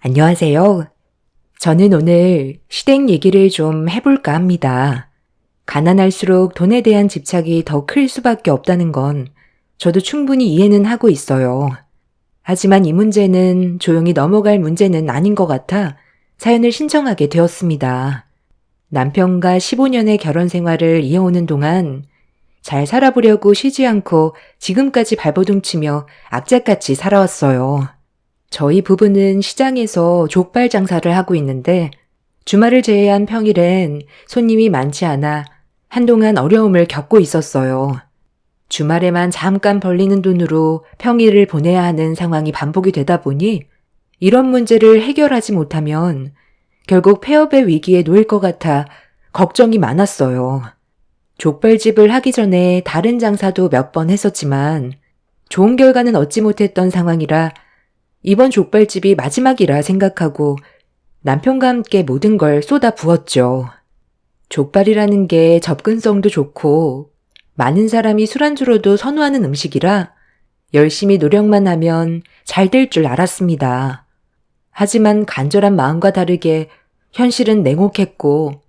안녕하세요. 저는 오늘 시댁 얘기를 좀 해볼까 합니다. 가난할수록 돈에 대한 집착이 더 클 수밖에 없다는 건 저도 충분히 이해는 하고 있어요. 하지만 이 문제는 조용히 넘어갈 문제는 아닌 것 같아 사연을 신청하게 되었습니다. 남편과 15년의 결혼 생활을 이어오는 동안 잘 살아보려고 쉬지 않고 지금까지 발버둥치며 악착같이 살아왔어요. 저희 부부는 시장에서 족발 장사를 하고 있는데 주말을 제외한 평일엔 손님이 많지 않아 한동안 어려움을 겪고 있었어요. 주말에만 잠깐 벌리는 돈으로 평일을 보내야 하는 상황이 반복이 되다 보니 이런 문제를 해결하지 못하면 결국 폐업의 위기에 놓일 것 같아 걱정이 많았어요. 족발집을 하기 전에 다른 장사도 몇 번 했었지만 좋은 결과는 얻지 못했던 상황이라 이번 족발집이 마지막이라 생각하고 남편과 함께 모든 걸 쏟아 부었죠. 족발이라는 게 접근성도 좋고 많은 사람이 술안주로도 선호하는 음식이라 열심히 노력만 하면 잘 될 줄 알았습니다. 하지만 간절한 마음과 다르게 현실은 냉혹했고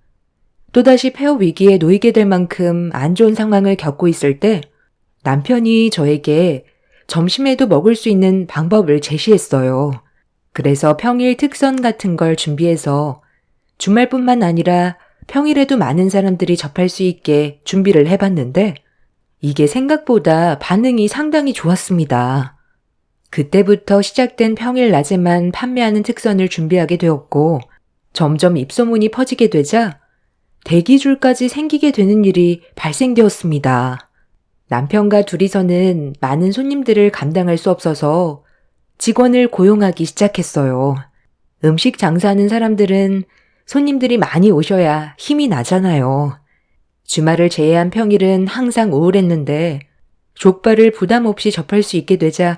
또다시 폐업 위기에 놓이게 될 만큼 안 좋은 상황을 겪고 있을 때 남편이 저에게 점심에도 먹을 수 있는 방법을 제시했어요. 그래서 평일 특선 같은 걸 준비해서 주말뿐만 아니라 평일에도 많은 사람들이 접할 수 있게 준비를 해봤는데 이게 생각보다 반응이 상당히 좋았습니다. 그때부터 시작된 평일 낮에만 판매하는 특선을 준비하게 되었고 점점 입소문이 퍼지게 되자 대기줄까지 생기게 되는 일이 발생되었습니다. 남편과 둘이서는 많은 손님들을 감당할 수 없어서 직원을 고용하기 시작했어요. 음식 장사하는 사람들은 손님들이 많이 오셔야 힘이 나잖아요. 주말을 제외한 평일은 항상 우울했는데 족발을 부담 없이 접할 수 있게 되자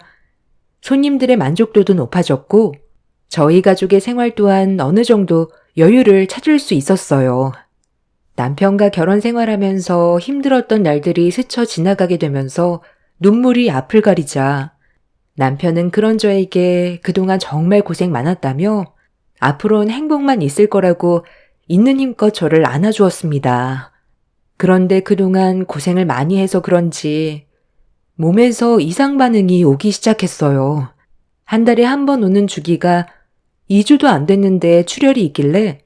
손님들의 만족도도 높아졌고 저희 가족의 생활 또한 어느 정도 여유를 찾을 수 있었어요. 남편과 결혼 생활하면서 힘들었던 날들이 스쳐 지나가게 되면서 눈물이 앞을 가리자 남편은 그런 저에게 그동안 정말 고생 많았다며 앞으로는 행복만 있을 거라고 있는 힘껏 저를 안아주었습니다. 그런데 그동안 고생을 많이 해서 그런지 몸에서 이상 반응이 오기 시작했어요. 한 달에 한 번 오는 주기가 2주도 안 됐는데 출혈이 있길래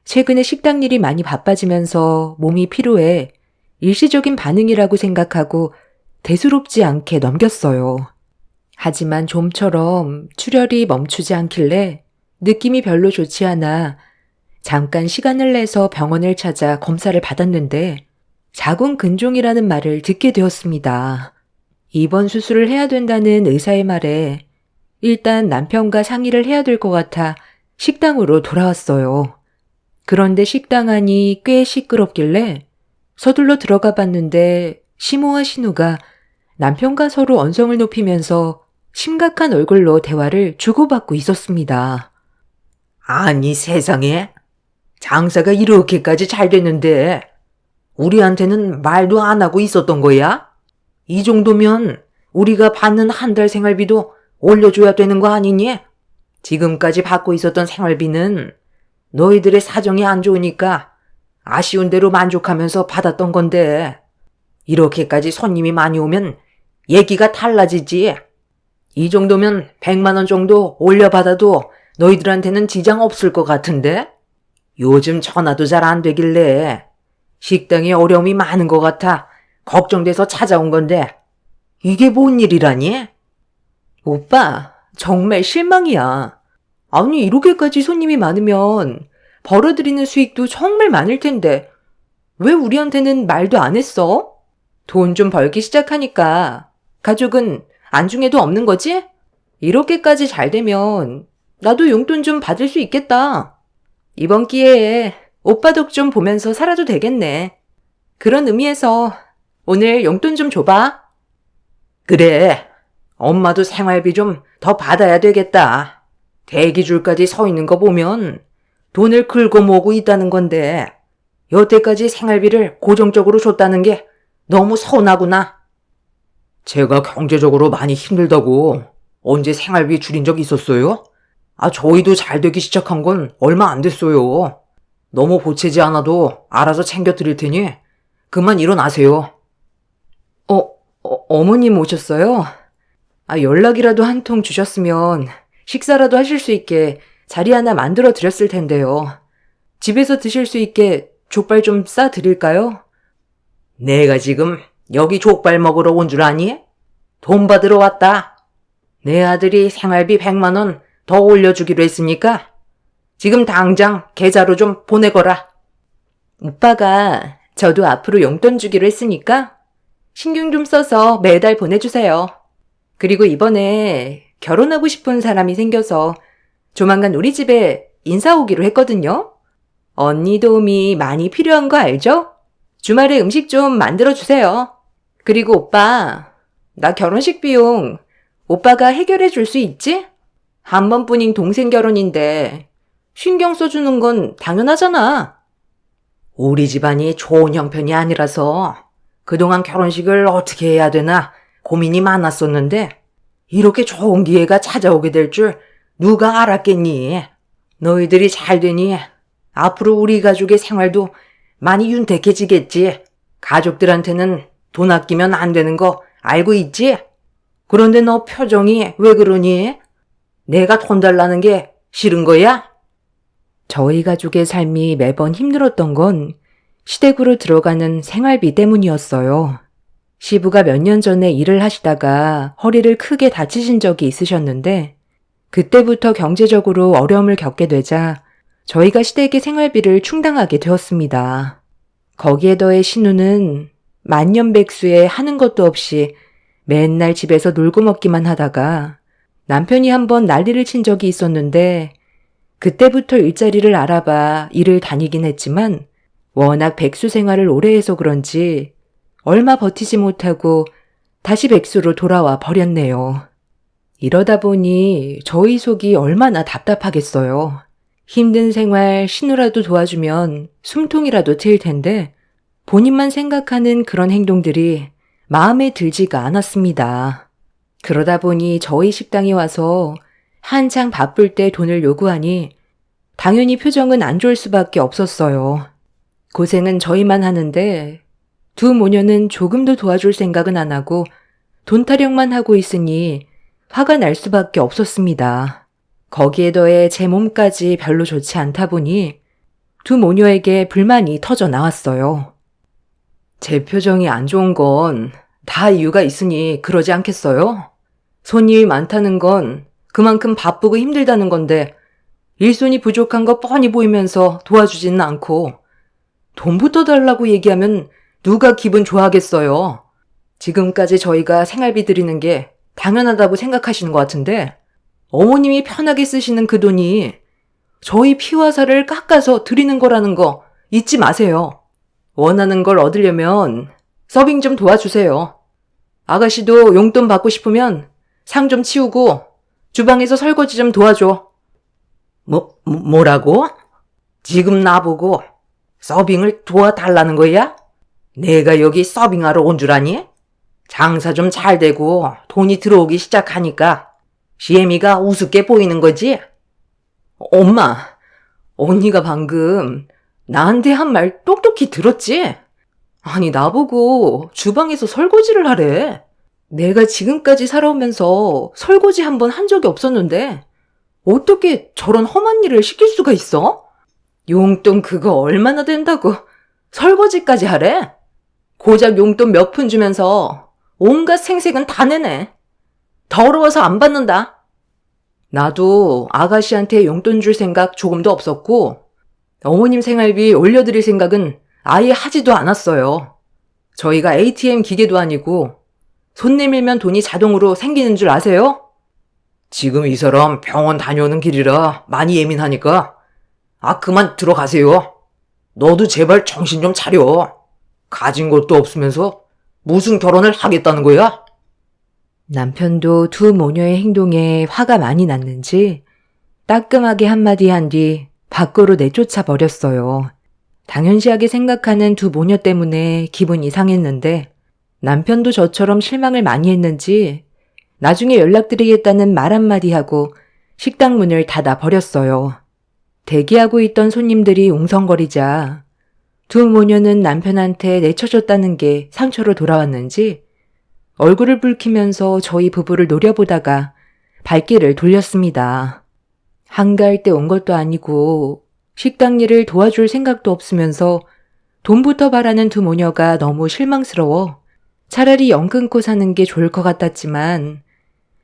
최근에 식당 일이 많이 바빠지면서 몸이 피로해 일시적인 반응이라고 생각하고 대수롭지 않게 넘겼어요. 하지만 좀처럼 출혈이 멈추지 않길래 느낌이 별로 좋지 않아 잠깐 시간을 내서 병원을 찾아 검사를 받았는데 자궁 근종이라는 말을 듣게 되었습니다. 입원 수술을 해야 된다는 의사의 말에 일단 남편과 상의를 해야 될 것 같아 식당으로 돌아왔어요. 그런데 식당 안이 꽤 시끄럽길래 서둘러 들어가 봤는데 시모와 신우가 남편과 서로 언성을 높이면서 심각한 얼굴로 대화를 주고받고 있었습니다. 아니 세상에 장사가 이렇게까지 잘 됐는데 우리한테는 말도 안 하고 있었던 거야? 이 정도면 우리가 받는 한 달 생활비도 올려줘야 되는 거 아니니? 지금까지 받고 있었던 생활비는 너희들의 사정이 안 좋으니까 아쉬운 대로 만족하면서 받았던 건데 이렇게까지 손님이 많이 오면 얘기가 달라지지. 이 정도면 100만 원 정도 올려받아도 너희들한테는 지장 없을 것 같은데? 요즘 전화도 잘 안 되길래 식당에 어려움이 많은 것 같아 걱정돼서 찾아온 건데 이게 뭔 일이라니? 오빠, 정말 실망이야. 아니, 이렇게까지 손님이 많으면 벌어들이는 수익도 정말 많을 텐데 왜 우리한테는 말도 안 했어? 돈 좀 벌기 시작하니까 가족은 안중에도 없는 거지? 이렇게까지 잘 되면 나도 용돈 좀 받을 수 있겠다. 이번 기회에 오빠 덕 좀 보면서 살아도 되겠네. 그런 의미에서 오늘 용돈 좀 줘봐. 그래, 엄마도 생활비 좀 더 받아야 되겠다. 대기줄까지 서 있는 거 보면 돈을 긁어 모으고 있다는 건데 여태까지 생활비를 고정적으로 줬다는 게 너무 서운하구나. 제가 경제적으로 많이 힘들다고 언제 생활비 줄인 적 있었어요? 저희도 잘 되기 시작한 건 얼마 안 됐어요. 너무 보채지 않아도 알아서 챙겨 드릴 테니 그만 일어나세요. 어머님 오셨어요? 연락이라도 한 통 주셨으면 식사라도 하실 수 있게 자리 하나 만들어 드렸을 텐데요. 집에서 드실 수 있게 족발 좀 싸 드릴까요? 내가 지금 여기 족발 먹으러 온 줄 아니? 돈 받으러 왔다. 내 아들이 생활비 100만 원 더 올려주기로 했으니까 지금 당장 계좌로 좀 보내거라. 오빠가 저도 앞으로 용돈 주기로 했으니까 신경 좀 써서 매달 보내주세요. 그리고 이번에 결혼하고 싶은 사람이 생겨서 조만간 우리 집에 인사 오기로 했거든요. 언니 도움이 많이 필요한 거 알죠? 주말에 음식 좀 만들어주세요. 그리고 오빠, 나 결혼식 비용 오빠가 해결해 줄 수 있지? 한 번뿐인 동생 결혼인데 신경 써주는 건 당연하잖아. 우리 집안이 좋은 형편이 아니라서 그동안 결혼식을 어떻게 해야 되나 고민이 많았었는데 이렇게 좋은 기회가 찾아오게 될 줄 누가 알았겠니? 너희들이 잘 되니 앞으로 우리 가족의 생활도 많이 윤택해지겠지. 가족들한테는 돈 아끼면 안 되는 거 알고 있지? 그런데 너 표정이 왜 그러니? 내가 돈 달라는 게 싫은 거야? 저희 가족의 삶이 매번 힘들었던 건 시댁으로 들어가는 생활비 때문이었어요. 시부가 몇 년 전에 일을 하시다가 허리를 크게 다치신 적이 있으셨는데 그때부터 경제적으로 어려움을 겪게 되자 저희가 시댁의 생활비를 충당하게 되었습니다. 거기에 더해 신우는 만년백수에 하는 것도 없이 맨날 집에서 놀고 먹기만 하다가 남편이 한번 난리를 친 적이 있었는데 그때부터 일자리를 알아봐 일을 다니긴 했지만 워낙 백수 생활을 오래 해서 그런지 얼마 버티지 못하고 다시 백수로 돌아와 버렸네요. 이러다 보니 저희 속이 얼마나 답답하겠어요. 힘든 생활 신우라도 도와주면 숨통이라도 트일 텐데 본인만 생각하는 그런 행동들이 마음에 들지가 않았습니다. 그러다 보니 저희 식당에 와서 한창 바쁠 때 돈을 요구하니 당연히 표정은 안 좋을 수밖에 없었어요. 고생은 저희만 하는데 두 모녀는 조금도 도와줄 생각은 안 하고 돈 타령만 하고 있으니 화가 날 수밖에 없었습니다. 거기에 더해 제 몸까지 별로 좋지 않다 보니 두 모녀에게 불만이 터져 나왔어요. 제 표정이 안 좋은 건 다 이유가 있으니 그러지 않겠어요? 손님이 많다는 건 그만큼 바쁘고 힘들다는 건데 일손이 부족한 거 뻔히 보이면서 도와주지는 않고 돈부터 달라고 얘기하면 누가 기분 좋아하겠어요. 지금까지 저희가 생활비 드리는 게 당연하다고 생각하시는 것 같은데 어머님이 편하게 쓰시는 그 돈이 저희 피와 살을 깎아서 드리는 거라는 거 잊지 마세요. 원하는 걸 얻으려면 서빙 좀 도와주세요. 아가씨도 용돈 받고 싶으면 상 좀 치우고 주방에서 설거지 좀 도와줘. 뭐라고? 지금 나보고 서빙을 도와달라는 거야? 내가 여기 서빙하러 온 줄 아니? 장사 좀 잘 되고 돈이 들어오기 시작하니까 시애미가 우습게 보이는 거지? 엄마, 언니가 방금 나한테 한 말 똑똑히 들었지? 아니, 나보고 주방에서 설거지를 하래. 내가 지금까지 살아오면서 설거지 한 번 한 적이 없었는데 어떻게 저런 험한 일을 시킬 수가 있어? 용돈 그거 얼마나 된다고 설거지까지 하래? 고작 용돈 몇 푼 주면서 온갖 생색은 다 내네. 더러워서 안 받는다. 나도 아가씨한테 용돈 줄 생각 조금도 없었고 어머님 생활비 올려드릴 생각은 아예 하지도 않았어요. 저희가 ATM 기계도 아니고 손 내밀면 돈이 자동으로 생기는 줄 아세요? 지금 이 사람 병원 다녀오는 길이라 많이 예민하니까 그만 들어가세요. 너도 제발 정신 좀 차려. 가진 것도 없으면서 무슨 결혼을 하겠다는 거야? 남편도 두 모녀의 행동에 화가 많이 났는지 따끔하게 한마디 한 뒤 밖으로 내쫓아 버렸어요. 당연시하게 생각하는 두 모녀 때문에 기분이 상했는데 남편도 저처럼 실망을 많이 했는지 나중에 연락드리겠다는 말 한마디 하고 식당 문을 닫아 버렸어요. 대기하고 있던 손님들이 웅성거리자 두 모녀는 남편한테 내쳐줬다는 게 상처로 돌아왔는지 얼굴을 붉히면서 저희 부부를 노려보다가 발길을 돌렸습니다. 한가할 때 온 것도 아니고 식당 일을 도와줄 생각도 없으면서 돈부터 바라는 두 모녀가 너무 실망스러워 차라리 영 끊고 사는 게 좋을 것 같았지만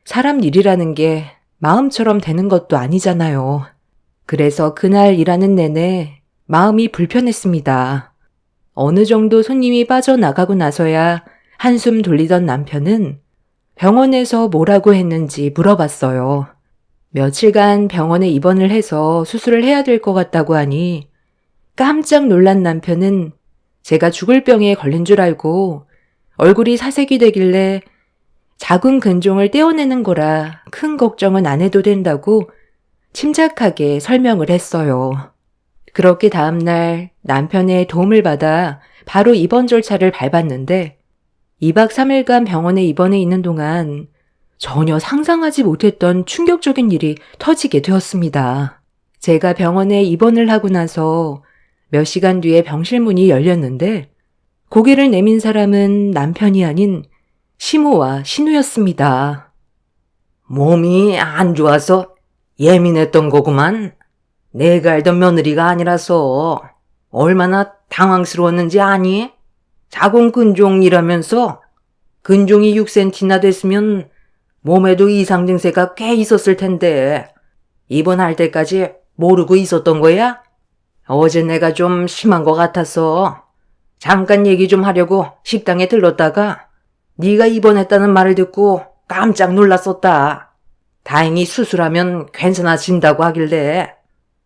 사람 일이라는 게 마음처럼 되는 것도 아니잖아요. 그래서 그날 일하는 내내 마음이 불편했습니다. 어느 정도 손님이 빠져나가고 나서야 한숨 돌리던 남편은 병원에서 뭐라고 했는지 물어봤어요. 며칠간 병원에 입원을 해서 수술을 해야 될 것 같다고 하니 깜짝 놀란 남편은 제가 죽을 병에 걸린 줄 알고 얼굴이 사색이 되길래 작은 근종을 떼어내는 거라 큰 걱정은 안 해도 된다고 침착하게 설명을 했어요. 그렇게 다음날 남편의 도움을 받아 바로 입원 절차를 밟았는데 2박 3일간 병원에 입원해 있는 동안 전혀 상상하지 못했던 충격적인 일이 터지게 되었습니다. 제가 병원에 입원을 하고 나서 몇 시간 뒤에 병실 문이 열렸는데 고개를 내민 사람은 남편이 아닌 시모와 신우였습니다. 몸이 안 좋아서 예민했던 거구만. 내가 알던 며느리가 아니라서 얼마나 당황스러웠는지 아니? 자궁근종이라면서 근종이 6cm나 됐으면 몸에도 이상 증세가 꽤 있었을 텐데 입원할 때까지 모르고 있었던 거야? 어제 내가 좀 심한 것 같아서 잠깐 얘기 좀 하려고 식당에 들렀다가 네가 입원했다는 말을 듣고 깜짝 놀랐었다. 다행히 수술하면 괜찮아진다고 하길래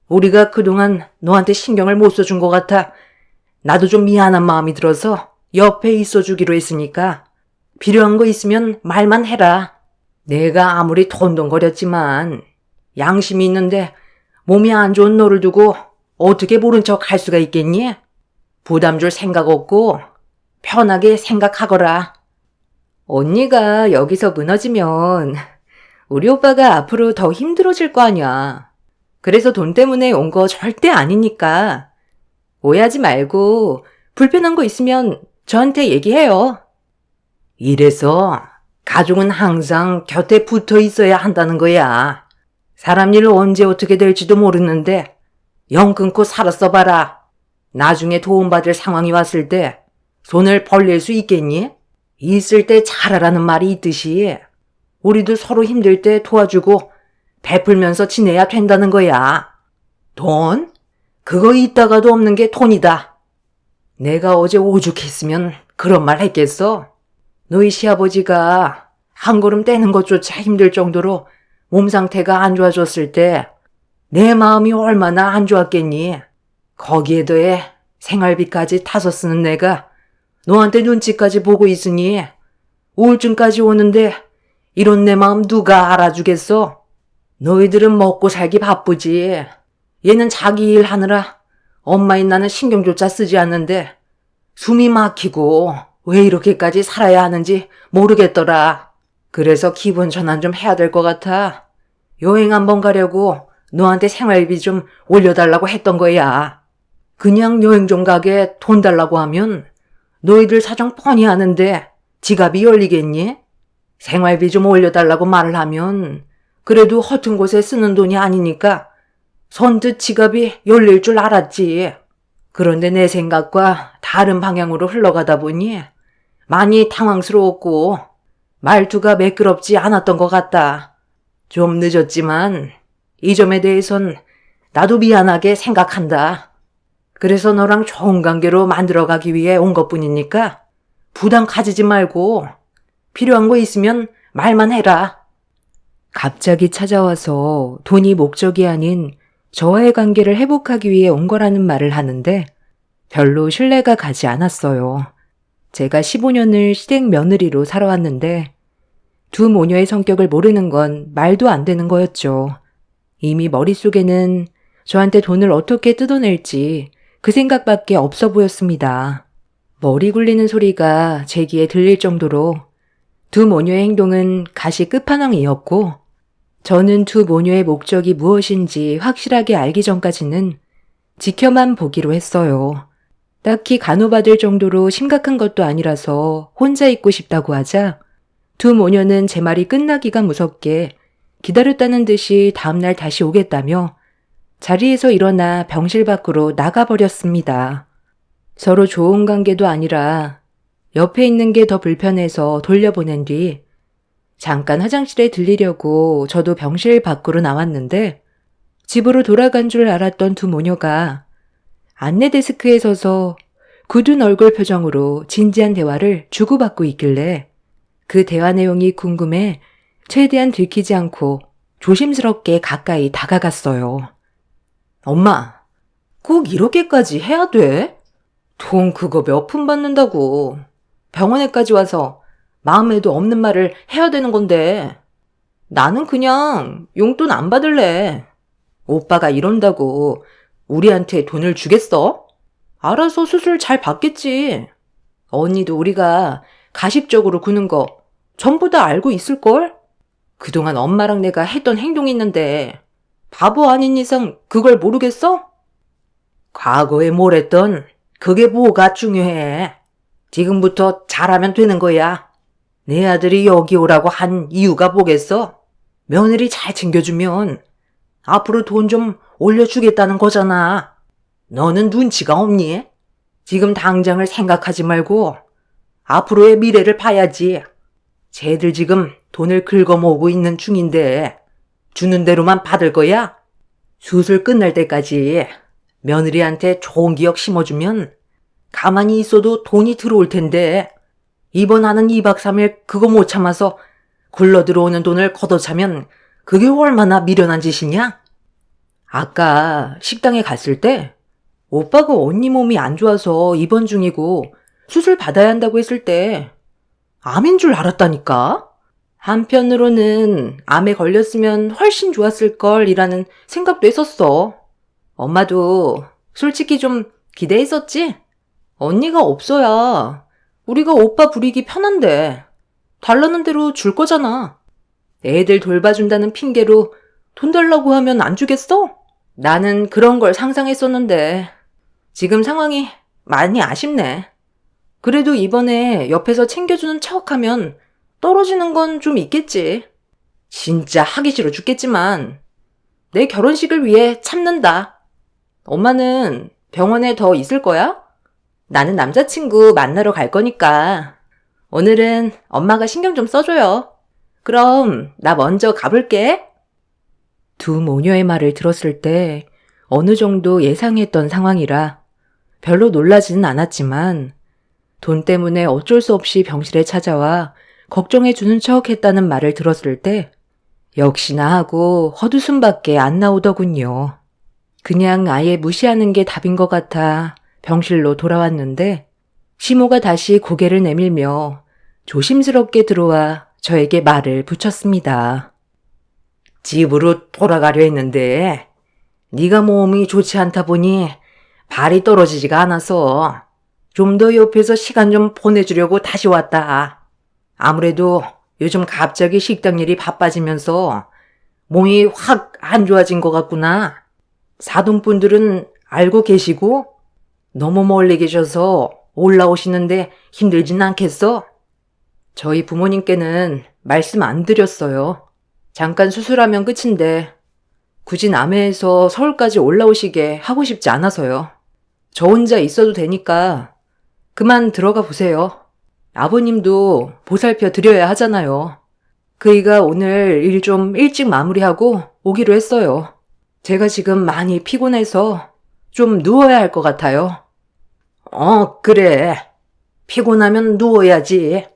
우리가 그동안 너한테 신경을 못 써준 것 같아 나도 좀 미안한 마음이 들어서 옆에 있어주기로 했으니까 필요한 거 있으면 말만 해라. 내가 아무리 ton동거렸지만 양심이 있는데 몸이 안 좋은 너를 두고 어떻게 모른 척 할 수가 있겠니? 부담 줄 생각 없고 편하게 생각하거라. 언니가 여기서 무너지면 우리 오빠가 앞으로 더 힘들어질 거 아니야. 그래서 돈 때문에 온 거 절대 아니니까 오해하지 말고 불편한 거 있으면 저한테 얘기해요. 이래서 가족은 항상 곁에 붙어 있어야 한다는 거야. 사람 일 언제 어떻게 될지도 모르는데 영 끊고 살았어 봐라. 나중에 도움받을 상황이 왔을 때 손을 벌릴 수 있겠니? 있을 때 잘하라는 말이 있듯이 우리도 서로 힘들 때 도와주고 베풀면서 지내야 된다는 거야. 돈? 그거 있다가도 없는 게 돈이다. 내가 어제 오죽했으면 그런 말 했겠어? 너희 시아버지가 한 걸음 떼는 것조차 힘들 정도로 몸 상태가 안 좋아졌을 때 내 마음이 얼마나 안 좋았겠니? 거기에 더해 생활비까지 타서 쓰는 내가 너한테 눈치까지 보고 있으니 우울증까지 오는데 이런 내 마음 누가 알아주겠어? 너희들은 먹고 살기 바쁘지. 얘는 자기 일 하느라 엄마인 나는 신경조차 쓰지 않는데 숨이 막히고 왜 이렇게까지 살아야 하는지 모르겠더라. 그래서 기분 전환 좀 해야 될 것 같아. 여행 한번 가려고 너한테 생활비 좀 올려달라고 했던 거야. 그냥 여행 좀 가게 돈 달라고 하면 너희들 사정 뻔히 아는데 지갑이 열리겠니? 생활비 좀 올려달라고 말을 하면 그래도 허튼 곳에 쓰는 돈이 아니니까 선뜻 지갑이 열릴 줄 알았지. 그런데 내 생각과 다른 방향으로 흘러가다 보니 많이 당황스러웠고 말투가 매끄럽지 않았던 것 같다. 좀 늦었지만 이 점에 대해선 나도 미안하게 생각한다. 그래서 너랑 좋은 관계로 만들어가기 위해 온 것뿐이니까 부담 가지지 말고 필요한 거 있으면 말만 해라. 갑자기 찾아와서 돈이 목적이 아닌 저와의 관계를 회복하기 위해 온 거라는 말을 하는데 별로 신뢰가 가지 않았어요. 제가 15년을 시댁 며느리로 살아왔는데 두 모녀의 성격을 모르는 건 말도 안 되는 거였죠. 이미 머릿속에는 저한테 돈을 어떻게 뜯어낼지 그 생각밖에 없어 보였습니다. 머리 굴리는 소리가 제 귀에 들릴 정도로 두 모녀의 행동은 가시 끝판왕이었고 저는 두 모녀의 목적이 무엇인지 확실하게 알기 전까지는 지켜만 보기로 했어요. 딱히 간호받을 정도로 심각한 것도 아니라서 혼자 있고 싶다고 하자 두 모녀는 제 말이 끝나기가 무섭게 기다렸다는 듯이 다음날 다시 오겠다며 자리에서 일어나 병실 밖으로 나가버렸습니다. 서로 좋은 관계도 아니라 옆에 있는 게 더 불편해서 돌려보낸 뒤 잠깐 화장실에 들리려고 저도 병실 밖으로 나왔는데 집으로 돌아간 줄 알았던 두 모녀가 안내 데스크에 서서 굳은 얼굴 표정으로 진지한 대화를 주고받고 있길래 그 대화 내용이 궁금해 최대한 들키지 않고 조심스럽게 가까이 다가갔어요. 엄마, 꼭 이렇게까지 해야 돼? 돈 그거 몇 푼 받는다고. 병원에까지 와서 마음에도 없는 말을 해야 되는 건데. 나는 그냥 용돈 안 받을래. 오빠가 이런다고 우리한테 돈을 주겠어? 알아서 수술 잘 받겠지. 언니도 우리가 가식적으로 구는 거 전부 다 알고 있을걸? 그동안 엄마랑 내가 했던 행동이 있는데 바보 아닌 이상 그걸 모르겠어? 과거에 뭘 했던 그게 뭐가 중요해. 지금부터 잘하면 되는 거야. 내 아들이 여기 오라고 한 이유가 뭐겠어? 며느리 잘 챙겨주면 앞으로 돈 좀 올려주겠다는 거잖아. 너는 눈치가 없니? 지금 당장을 생각하지 말고 앞으로의 미래를 봐야지. 쟤들 지금 돈을 긁어모으고 있는 중인데 주는 대로만 받을 거야? 수술 끝날 때까지 며느리한테 좋은 기억 심어주면 가만히 있어도 돈이 들어올 텐데 이번 하는 2박 3일 그거 못 참아서 굴러 들어오는 돈을 걷어차면 그게 얼마나 미련한 짓이냐? 아까 식당에 갔을 때 오빠가 언니 몸이 안 좋아서 입원 중이고 수술 받아야 한다고 했을 때 암인 줄 알았다니까? 한편으로는 암에 걸렸으면 훨씬 좋았을 걸이라는 생각도 했었어. 엄마도 솔직히 좀 기대했었지? 언니가 없어야 우리가 오빠 부리기 편한데 달라는 대로 줄 거잖아. 애들 돌봐준다는 핑계로 돈 달라고 하면 안 주겠어? 나는 그런 걸 상상했었는데 지금 상황이 많이 아쉽네. 그래도 이번에 옆에서 챙겨주는 척하면 떨어지는 건 좀 있겠지. 진짜 하기 싫어 죽겠지만 내 결혼식을 위해 참는다. 엄마는 병원에 더 있을 거야? 나는 남자친구 만나러 갈 거니까 오늘은 엄마가 신경 좀 써줘요. 그럼 나 먼저 가볼게. 두 모녀의 말을 들었을 때 어느 정도 예상했던 상황이라 별로 놀라지는 않았지만 돈 때문에 어쩔 수 없이 병실에 찾아와 걱정해주는 척 했다는 말을 들었을 때 역시나 하고 헛웃음밖에 안 나오더군요. 그냥 아예 무시하는 게 답인 것 같아 병실로 돌아왔는데 시모가 다시 고개를 내밀며 조심스럽게 들어와 저에게 말을 붙였습니다. 집으로 돌아가려 했는데 네가 몸이 좋지 않다 보니 발이 떨어지지가 않아서 좀 더 옆에서 시간 좀 보내주려고 다시 왔다. 아무래도 요즘 갑자기 식당 일이 바빠지면서 몸이 확 안 좋아진 것 같구나. 사돈분들은 알고 계시고 너무 멀리 계셔서 올라오시는데 힘들진 않겠어? 저희 부모님께는 말씀 안 드렸어요. 잠깐 수술하면 끝인데 굳이 남해에서 서울까지 올라오시게 하고 싶지 않아서요. 저 혼자 있어도 되니까 그만 들어가 보세요. 아버님도 보살펴 드려야 하잖아요. 그이가 오늘 일 좀 일찍 마무리하고 오기로 했어요. 제가 지금 많이 피곤해서 좀 누워야 할 것 같아요. 그래. 피곤하면 누워야지.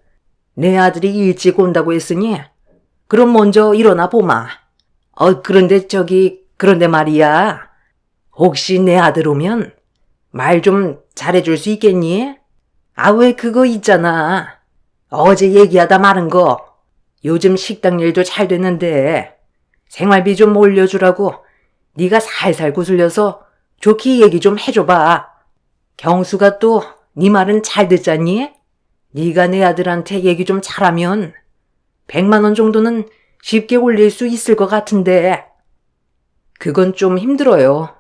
내 아들이 일찍 온다고 했으니 그럼 먼저 일어나 보마. 그런데 말이야. 혹시 내 아들 오면 말 좀 잘해줄 수 있겠니? 왜 그거 있잖아. 어제 얘기하다 마른 거. 요즘 식당 일도 잘 됐는데 생활비 좀 올려주라고 네가 살살 구슬려서 좋게 얘기 좀 해줘봐. 경수가 또 네 말은 잘 듣잖니? 네가 내 아들한테 얘기 좀 잘하면 100만 원 정도는 쉽게 올릴 수 있을 것 같은데. 그건 좀 힘들어요.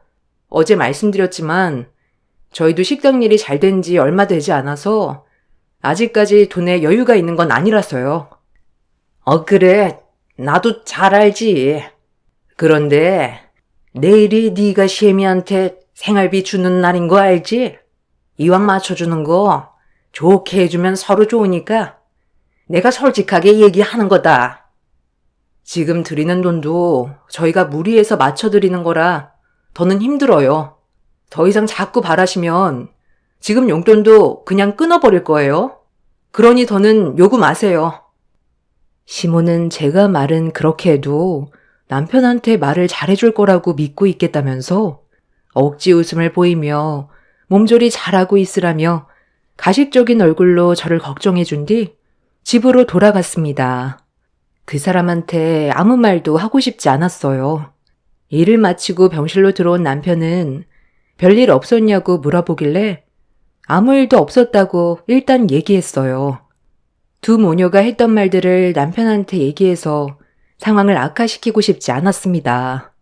어제 말씀드렸지만 저희도 식당 일이 잘 된 지 얼마 되지 않아서 아직까지 돈에 여유가 있는 건 아니라서요. 그래. 나도 잘 알지. 그런데 내일이 네가 시애미한테 생활비 주는 날인 거 알지? 이왕 맞춰주는 거 좋게 해주면 서로 좋으니까 내가 솔직하게 얘기하는 거다. 지금 드리는 돈도 저희가 무리해서 맞춰드리는 거라 더는 힘들어요. 더 이상 자꾸 바라시면 지금 용돈도 그냥 끊어버릴 거예요. 그러니 더는 요구 마세요. 시모는 제가 말은 그렇게 해도 남편한테 말을 잘해줄 거라고 믿고 있겠다면서 억지 웃음을 보이며 몸조리 잘하고 있으라며 가식적인 얼굴로 저를 걱정해준 뒤 집으로 돌아갔습니다. 그 사람한테 아무 말도 하고 싶지 않았어요. 일을 마치고 병실로 들어온 남편은 별일 없었냐고 물어보길래 아무 일도 없었다고 일단 얘기했어요. 두 모녀가 했던 말들을 남편한테 얘기해서 상황을 악화시키고 싶지 않았습니다.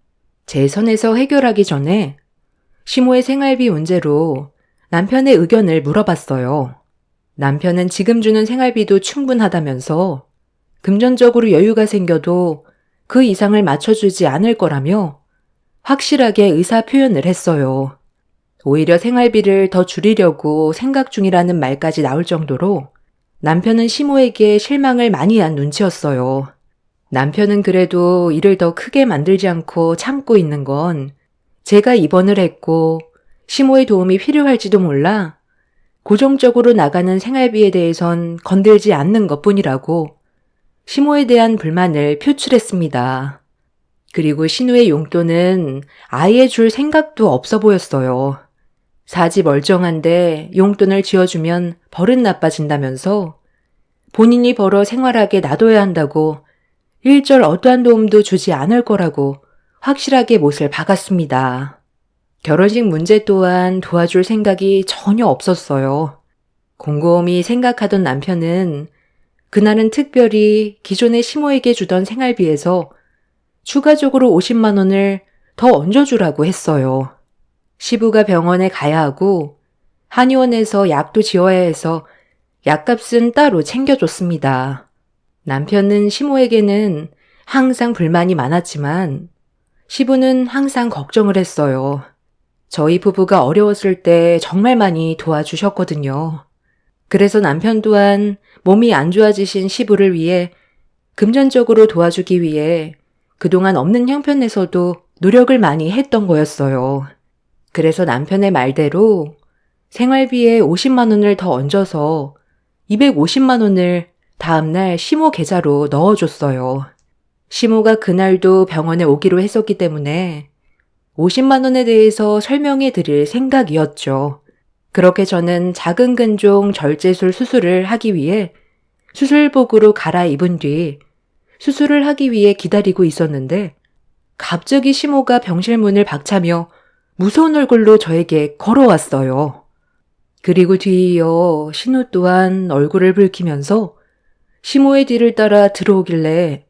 제 선에서 해결하기 전에 시모의 생활비 문제로 남편의 의견을 물어봤어요. 남편은 지금 주는 생활비도 충분하다면서 금전적으로 여유가 생겨도 그 이상을 맞춰주지 않을 거라며 확실하게 의사 표현을 했어요. 오히려 생활비를 더 줄이려고 생각 중이라는 말까지 나올 정도로 남편은 시모에게 실망을 많이 한 눈치였어요. 남편은 그래도 일을 더 크게 만들지 않고 참고 있는 건 제가 입원을 했고 시모의 도움이 필요할지도 몰라 고정적으로 나가는 생활비에 대해선 건들지 않는 것뿐이라고 시모에 대한 불만을 표출했습니다. 그리고 신우의 용돈은 아예 줄 생각도 없어 보였어요. 사지 멀쩡한데 용돈을 쥐어주면 버릇 나빠진다면서 본인이 벌어 생활하게 놔둬야 한다고 일절 어떠한 도움도 주지 않을 거라고 확실하게 못을 박았습니다. 결혼식 문제 또한 도와줄 생각이 전혀 없었어요. 곰곰이 생각하던 남편은 그날은 특별히 기존의 시모에게 주던 생활비에서 추가적으로 50만 원을 더 얹어주라고 했어요. 시부가 병원에 가야 하고 한의원에서 약도 지어야 해서 약값은 따로 챙겨줬습니다. 남편은 시모에게는 항상 불만이 많았지만 시부는 항상 걱정을 했어요. 저희 부부가 어려웠을 때 정말 많이 도와주셨거든요. 그래서 남편 또한 몸이 안 좋아지신 시부를 위해 금전적으로 도와주기 위해 그동안 없는 형편에서도 노력을 많이 했던 거였어요. 그래서 남편의 말대로 생활비에 50만 원을 더 얹어서 250만 원을 다음날 시모 계좌로 넣어줬어요. 시모가 그날도 병원에 오기로 했었기 때문에 50만 원에 대해서 설명해 드릴 생각이었죠. 그렇게 저는 작은 근종 절제술 수술을 하기 위해 수술복으로 갈아입은 뒤 수술을 하기 위해 기다리고 있었는데 갑자기 시모가 병실 문을 박차며 무서운 얼굴로 저에게 걸어왔어요. 그리고 뒤이어 신우 또한 얼굴을 붉히면서 시모의 뒤를 따라 들어오길래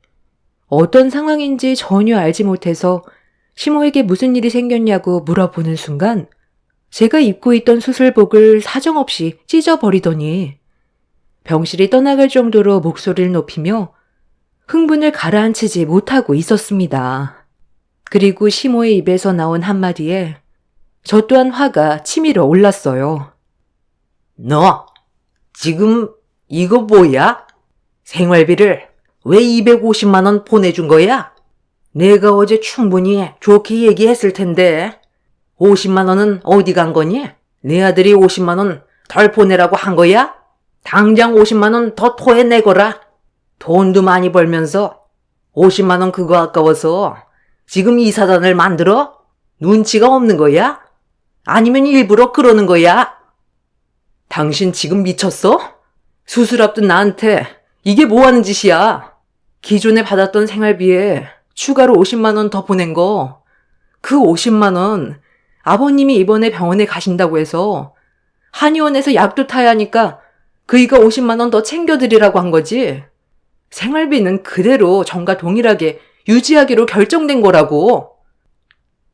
어떤 상황인지 전혀 알지 못해서 시모에게 무슨 일이 생겼냐고 물어보는 순간 제가 입고 있던 수술복을 사정없이 찢어버리더니 병실이 떠나갈 정도로 목소리를 높이며 흥분을 가라앉히지 못하고 있었습니다. 그리고 시모의 입에서 나온 한마디에 저 또한 화가 치밀어 올랐어요. 너 지금 이거 뭐야? 생활비를 왜 250만 원 보내준 거야? 내가 어제 충분히 좋게 얘기했을 텐데 50만 원은 어디 간 거니? 내 아들이 50만 원 덜 보내라고 한 거야? 당장 50만 원 더 토해내거라. 돈도 많이 벌면서 50만 원 그거 아까워서 지금 이 사단을 만들어? 눈치가 없는 거야? 아니면 일부러 그러는 거야? 당신 지금 미쳤어? 수술 앞둔 나한테 이게 뭐 하는 짓이야? 기존에 받았던 생활비에 추가로 50만 원 더 보낸 거, 그 50만 원 아버님이 이번에 병원에 가신다고 해서 한의원에서 약도 타야 하니까 그이가 50만 원 더 챙겨드리라고 한 거지. 생활비는 그대로 전과 동일하게 유지하기로 결정된 거라고.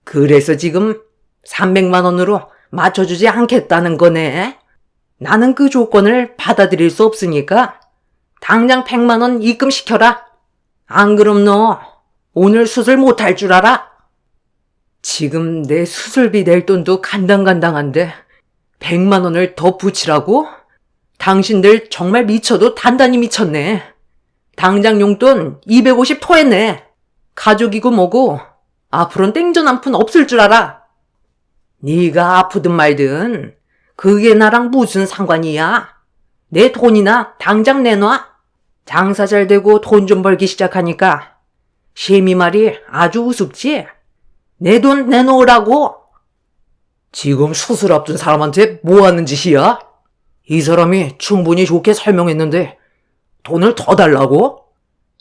그래서 지금 300만 원으로 맞춰주지 않겠다는 거네. 나는 그 조건을 받아들일 수 없으니까 당장 100만 원 입금시켜라. 안 그럼 너 오늘 수술 못할 줄 알아? 지금 내 수술비 낼 돈도 간당간당한데 100만 원을 더 붙이라고? 당신들 정말 미쳐도 단단히 미쳤네. 당장 용돈 250 토했네. 가족이고 뭐고 앞으로는 땡전 한 푼 없을 줄 알아. 네가 아프든 말든 그게 나랑 무슨 상관이야? 내 돈이나 당장 내놔. 장사 잘 되고 돈 좀 벌기 시작하니까 시미 말이 아주 우습지? 내 돈 내놓으라고. 지금 수술 앞둔 사람한테 뭐 하는 짓이야? 이 사람이 충분히 좋게 설명했는데 돈을 더 달라고?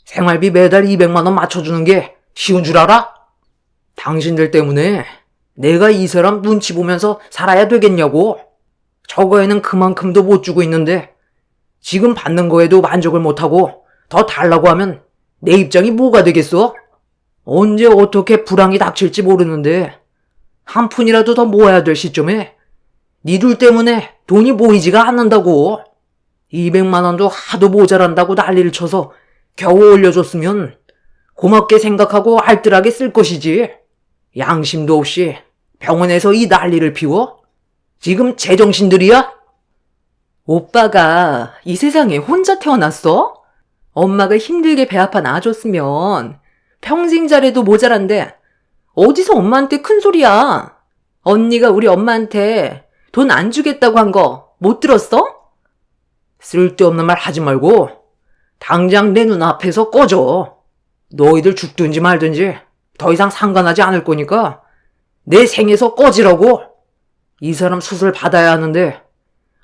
생활비 매달 200만 원 맞춰주는 게 쉬운 줄 알아? 당신들 때문에 내가 이 사람 눈치 보면서 살아야 되겠냐고. 저거에는 그만큼도 못 주고 있는데 지금 받는 거에도 만족을 못하고 더 달라고 하면 내 입장이 뭐가 되겠어? 언제 어떻게 불황이 닥칠지 모르는데 한 푼이라도 더 모아야 될 시점에 니들 때문에 돈이 모이지가 않는다고. 200만 원도 하도 모자란다고 난리를 쳐서 겨우 올려줬으면 고맙게 생각하고 알뜰하게 쓸 것이지. 양심도 없이 병원에서 이 난리를 피워? 지금 제정신들이야? 오빠가 이 세상에 혼자 태어났어? 엄마가 힘들게 배 아파 낳아줬으면 평생 잘해도 모자란데 어디서 엄마한테 큰 소리야. 언니가 우리 엄마한테 돈 안 주겠다고 한 거 못 들었어? 쓸데없는 말 하지 말고 당장 내 눈앞에서 꺼져. 너희들 죽든지 말든지 더 이상 상관하지 않을 거니까 내 생에서 꺼지라고. 이 사람 수술 받아야 하는데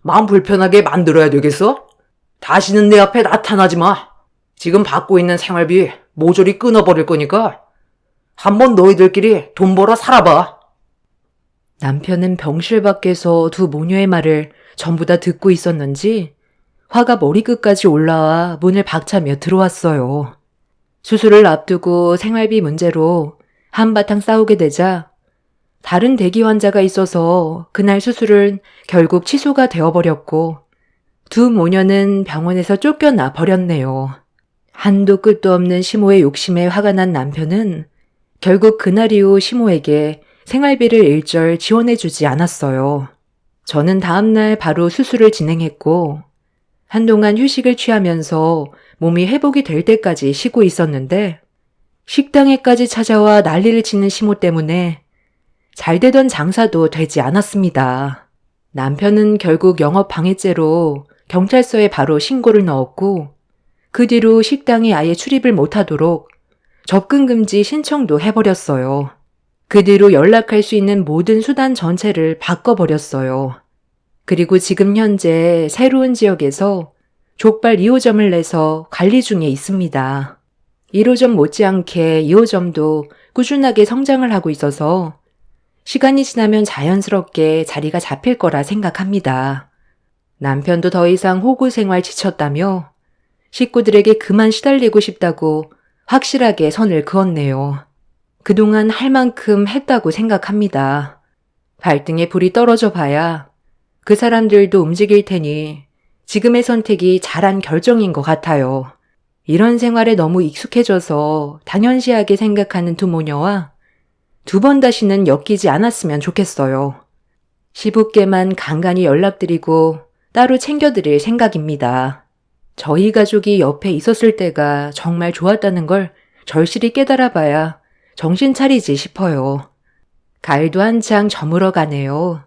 마음 불편하게 만들어야 되겠어? 다시는 내 앞에 나타나지 마. 지금 받고 있는 생활비 모조리 끊어버릴 거니까 한번 너희들끼리 돈 벌어 살아봐. 남편은 병실 밖에서 두 모녀의 말을 전부 다 듣고 있었는지 화가 머리끝까지 올라와 문을 박차며 들어왔어요. 수술을 앞두고 생활비 문제로 한바탕 싸우게 되자 다른 대기 환자가 있어서 그날 수술은 결국 취소가 되어버렸고 두 모녀는 병원에서 쫓겨나 버렸네요. 한도 끝도 없는 시모의 욕심에 화가 난 남편은 결국 그날 이후 시모에게 생활비를 일절 지원해주지 않았어요. 저는 다음날 바로 수술을 진행했고 한동안 휴식을 취하면서 몸이 회복이 될 때까지 쉬고 있었는데 식당에까지 찾아와 난리를 치는 시모 때문에 잘 되던 장사도 되지 않았습니다. 남편은 결국 영업방해죄로 경찰서에 바로 신고를 넣었고 그 뒤로 식당에 아예 출입을 못하도록 접근금지 신청도 해버렸어요. 그 뒤로 연락할 수 있는 모든 수단 전체를 바꿔버렸어요. 그리고 지금 현재 새로운 지역에서 족발 2호점을 내서 관리 중에 있습니다. 1호점 못지않게 2호점도 꾸준하게 성장을 하고 있어서 시간이 지나면 자연스럽게 자리가 잡힐 거라 생각합니다. 남편도 더 이상 호구 생활 지쳤다며 식구들에게 그만 시달리고 싶다고 확실하게 선을 그었네요. 그동안 할 만큼 했다고 생각합니다. 발등에 불이 떨어져 봐야 그 사람들도 움직일 테니 지금의 선택이 잘한 결정인 것 같아요. 이런 생활에 너무 익숙해져서 당연시하게 생각하는 두 모녀와 두 번 다시는 엮이지 않았으면 좋겠어요. 시부께만 간간히 연락드리고 따로 챙겨드릴 생각입니다. 저희 가족이 옆에 있었을 때가 정말 좋았다는 걸 절실히 깨달아봐야 정신 차리지 싶어요. 가을도 한창 저물어 가네요.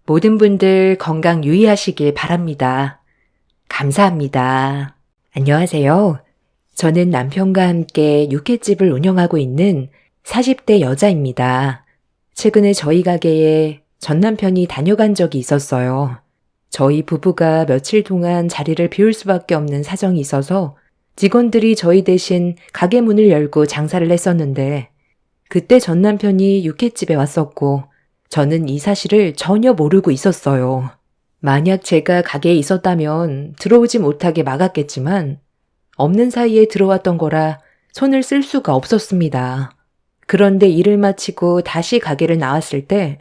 모든 분들 건강 유의하시길 바랍니다. 감사합니다. 안녕하세요. 저는 남편과 함께 육회집을 운영하고 있는 40대 여자입니다. 최근에 저희 가게에 전 남편이 다녀간 적이 있었어요. 저희 부부가 며칠 동안 자리를 비울 수밖에 없는 사정이 있어서 직원들이 저희 대신 가게 문을 열고 장사를 했었는데 그때 전 남편이 육회집에 왔었고 저는 이 사실을 전혀 모르고 있었어요. 만약 제가 가게에 있었다면 들어오지 못하게 막았겠지만 없는 사이에 들어왔던 거라 손을 쓸 수가 없었습니다. 그런데 일을 마치고 다시 가게를 나왔을 때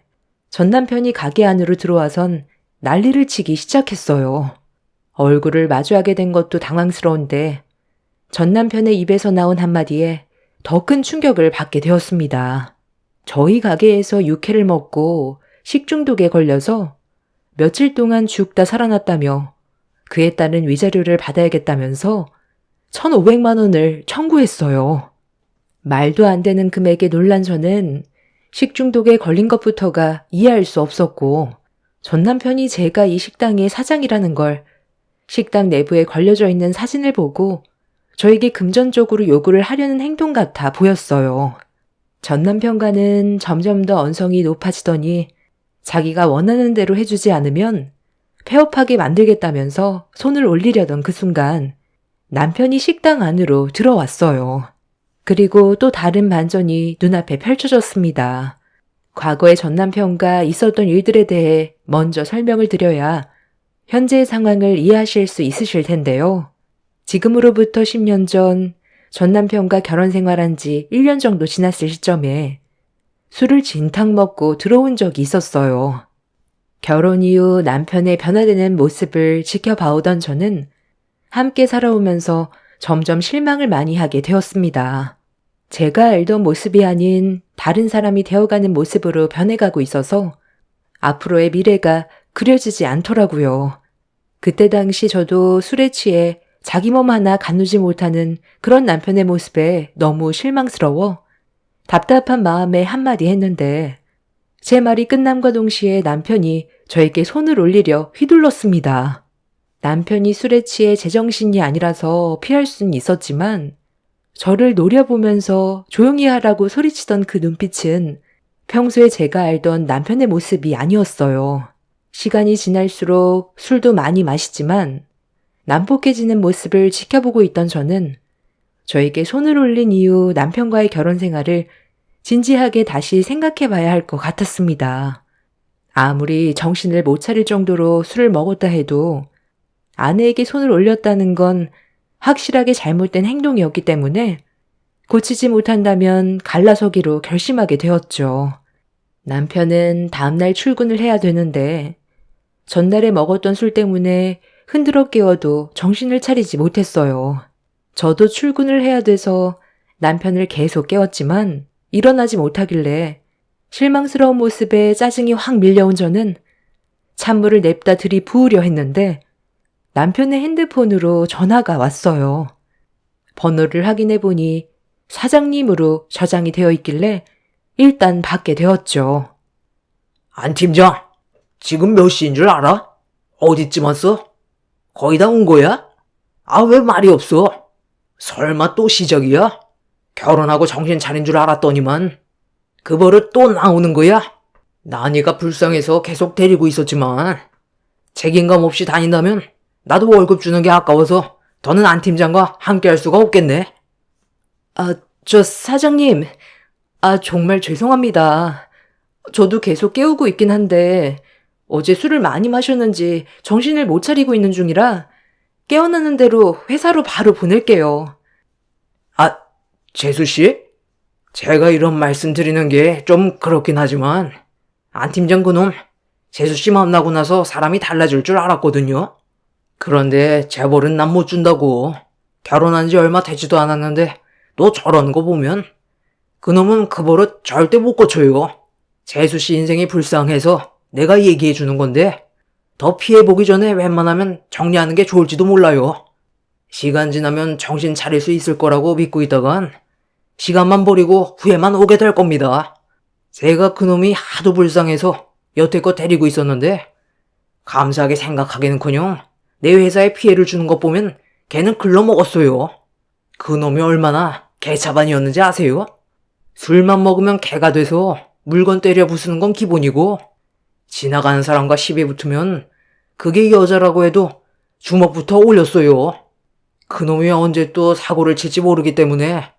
전 남편이 가게 안으로 들어와선 난리를 치기 시작했어요. 얼굴을 마주하게 된 것도 당황스러운데 전 남편의 입에서 나온 한마디에 더 큰 충격을 받게 되었습니다. 저희 가게에서 육회를 먹고 식중독에 걸려서 며칠 동안 죽다 살아났다며 그에 따른 위자료를 받아야겠다면서 1,500만 원을 청구했어요. 말도 안 되는 금액에 놀란 저는 식중독에 걸린 것부터가 이해할 수 없었고 전 남편이 제가 이 식당의 사장이라는 걸 식당 내부에 걸려져 있는 사진을 보고 저에게 금전적으로 요구를 하려는 행동 같아 보였어요. 전 남편과는 점점 더 언성이 높아지더니 자기가 원하는 대로 해주지 않으면 폐업하게 만들겠다면서 손을 올리려던 그 순간 남편이 식당 안으로 들어왔어요. 그리고 또 다른 반전이 눈앞에 펼쳐졌습니다. 과거의 전 남편과 있었던 일들에 대해 먼저 설명을 드려야 현재의 상황을 이해하실 수 있으실 텐데요. 지금으로부터 10년 전 남편과 결혼 생활한 지 1년 정도 지났을 시점에 술을 진탕 먹고 들어온 적이 있었어요. 결혼 이후 남편의 변화되는 모습을 지켜봐오던 저는 함께 살아오면서 점점 실망을 많이 하게 되었습니다. 제가 알던 모습이 아닌 다른 사람이 되어가는 모습으로 변해가고 있어서 앞으로의 미래가 그려지지 않더라고요. 그때 당시 저도 술에 취해 자기 몸 하나 가누지 못하는 그런 남편의 모습에 너무 실망스러워 답답한 마음에 한마디 했는데 제 말이 끝남과 동시에 남편이 저에게 손을 올리려 휘둘렀습니다. 남편이 술에 취해 제정신이 아니라서 피할 수는 있었지만 저를 노려보면서 조용히 하라고 소리치던 그 눈빛은 평소에 제가 알던 남편의 모습이 아니었어요. 시간이 지날수록 술도 많이 마시지만 난폭해지는 모습을 지켜보고 있던 저는 저에게 손을 올린 이후 남편과의 결혼 생활을 진지하게 다시 생각해 봐야 할 것 같았습니다. 아무리 정신을 못 차릴 정도로 술을 먹었다 해도 아내에게 손을 올렸다는 건 확실하게 잘못된 행동이었기 때문에 고치지 못한다면 갈라서기로 결심하게 되었죠. 남편은 다음날 출근을 해야 되는데 전날에 먹었던 술 때문에 흔들어 깨워도 정신을 차리지 못했어요. 저도 출근을 해야 돼서 남편을 계속 깨웠지만 일어나지 못하길래 실망스러운 모습에 짜증이 확 밀려온 저는 찬물을 냅다 들이부으려 했는데 남편의 핸드폰으로 전화가 왔어요. 번호를 확인해 보니 사장님으로 저장이 되어 있길래 일단 받게 되었죠. 안 팀장, 지금 몇 시인 줄 알아? 어디쯤 왔어? 거의 다 온 거야? 아, 왜 말이 없어? 설마 또 시작이야? 결혼하고 정신 차린 줄 알았더니만 그 버릇 또 나오는 거야? 나니가 불쌍해서 계속 데리고 있었지만 책임감 없이 다닌다면 나도 월급 주는 게 아까워서 더는 안 팀장과 함께 할 수가 없겠네. 저 사장님, 정말 죄송합니다. 저도 계속 깨우고 있긴 한데 어제 술을 많이 마셨는지 정신을 못 차리고 있는 중이라 깨어나는 대로 회사로 바로 보낼게요. 재수씨? 제가 이런 말씀 드리는 게 좀 그렇긴 하지만 안 팀장 그놈 재수씨 만나고 나서 사람이 달라질 줄 알았거든요. 그런데 재벌은 난 못 준다고. 결혼한 지 얼마 되지도 않았는데 너 저런 거 보면 그놈은 그 버릇 절대 못 고쳐요. 재수씨 인생이 불쌍해서 내가 얘기해 주는 건데 더 피해보기 전에 웬만하면 정리하는 게 좋을지도 몰라요. 시간 지나면 정신 차릴 수 있을 거라고 믿고 있다간 시간만 버리고 후회만 오게 될 겁니다. 제가 그놈이 하도 불쌍해서 여태껏 데리고 있었는데 감사하게 생각하기는커녕 내 회사에 피해를 주는 것 보면 걔는 글러먹었어요. 그놈이 얼마나 개차반이었는지 아세요? 술만 먹으면 개가 돼서 물건 때려 부수는 건 기본이고 지나가는 사람과 시비 붙으면 그게 여자라고 해도 주먹부터 올렸어요. 그놈이 언제 또 사고를 칠지 모르기 때문에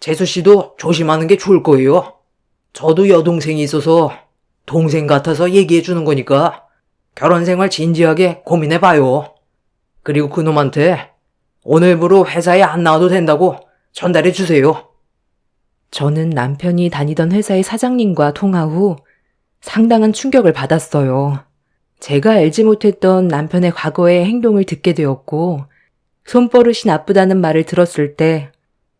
재수씨도 조심하는 게 좋을 거예요. 저도 여동생이 있어서 동생 같아서 얘기해 주는 거니까 결혼 생활 진지하게 고민해봐요. 그리고 그놈한테 오늘부로 회사에 안 나와도 된다고 전달해 주세요. 저는 남편이 다니던 회사의 사장님과 통화 후 상당한 충격을 받았어요. 제가 알지 못했던 남편의 과거의 행동을 듣게 되었고, 손버릇이 나쁘다는 말을 들었을 때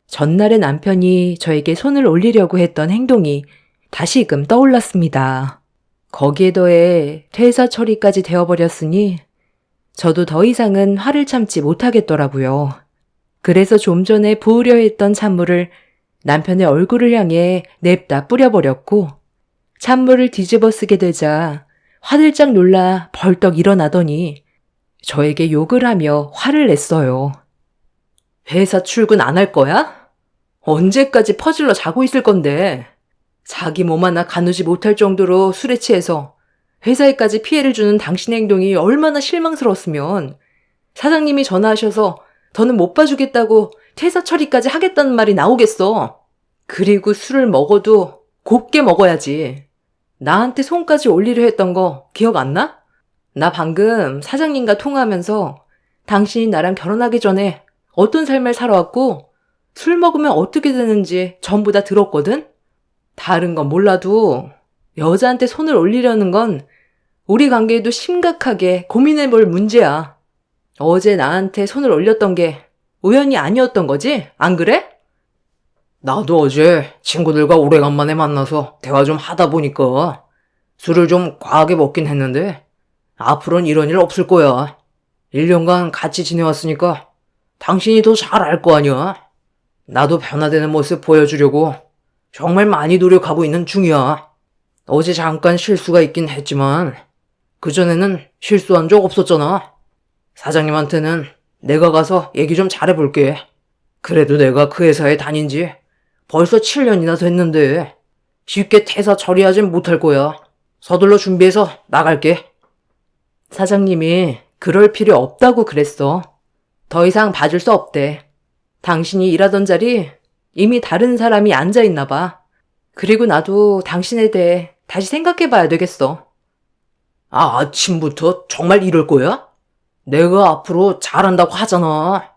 전날의 남편이 저에게 손을 올리려고 했던 행동이 다시금 떠올랐습니다. 거기에 더해 퇴사 처리까지 되어버렸으니 저도 더 이상은 화를 참지 못하겠더라고요. 그래서 좀 전에 부으려 했던 찬물을 남편의 얼굴을 향해 냅다 뿌려버렸고, 찬물을 뒤집어 쓰게 되자 화들짝 놀라 벌떡 일어나더니 저에게 욕을 하며 화를 냈어요. 회사 출근 안 할 거야? 언제까지 퍼질러 자고 있을 건데. 자기 몸 하나 가누지 못할 정도로 술에 취해서 회사에까지 피해를 주는 당신의 행동이 얼마나 실망스러웠으면 사장님이 전화하셔서 더는 못 봐주겠다고 퇴사 처리까지 하겠다는 말이 나오겠어. 그리고 술을 먹어도 곱게 먹어야지. 나한테 손까지 올리려 했던 거 기억 안 나? 나 방금 사장님과 통화하면서 당신이 나랑 결혼하기 전에 어떤 삶을 살아왔고 술 먹으면 어떻게 되는지 전부 다 들었거든? 다른 건 몰라도 여자한테 손을 올리려는 건 우리 관계에도 심각하게 고민해볼 문제야. 어제 나한테 손을 올렸던 게 우연이 아니었던 거지? 안 그래? 나도 어제 친구들과 오래간만에 만나서 대화 좀 하다 보니까 술을 좀 과하게 먹긴 했는데 앞으로는 이런 일 없을 거야. 1년간 같이 지내왔으니까 당신이 더 잘 알 거 아니야. 나도 변화되는 모습 보여주려고 정말 많이 노력하고 있는 중이야. 어제 잠깐 실수가 있긴 했지만 그전에는 실수한 적 없었잖아. 사장님한테는 내가 가서 얘기 좀 잘해볼게. 그래도 내가 그 회사에 다닌 지 벌써 7년이나 됐는데 쉽게 퇴사 처리하진 못할 거야. 서둘러 준비해서 나갈게. 사장님이 그럴 필요 없다고 그랬어. 더 이상 봐줄 수 없대. 당신이 일하던 자리 이미 다른 사람이 앉아있나 봐. 그리고 나도 당신에 대해 다시 생각해봐야 되겠어. 아침부터 정말 이럴 거야? 내가 앞으로 잘한다고 하잖아.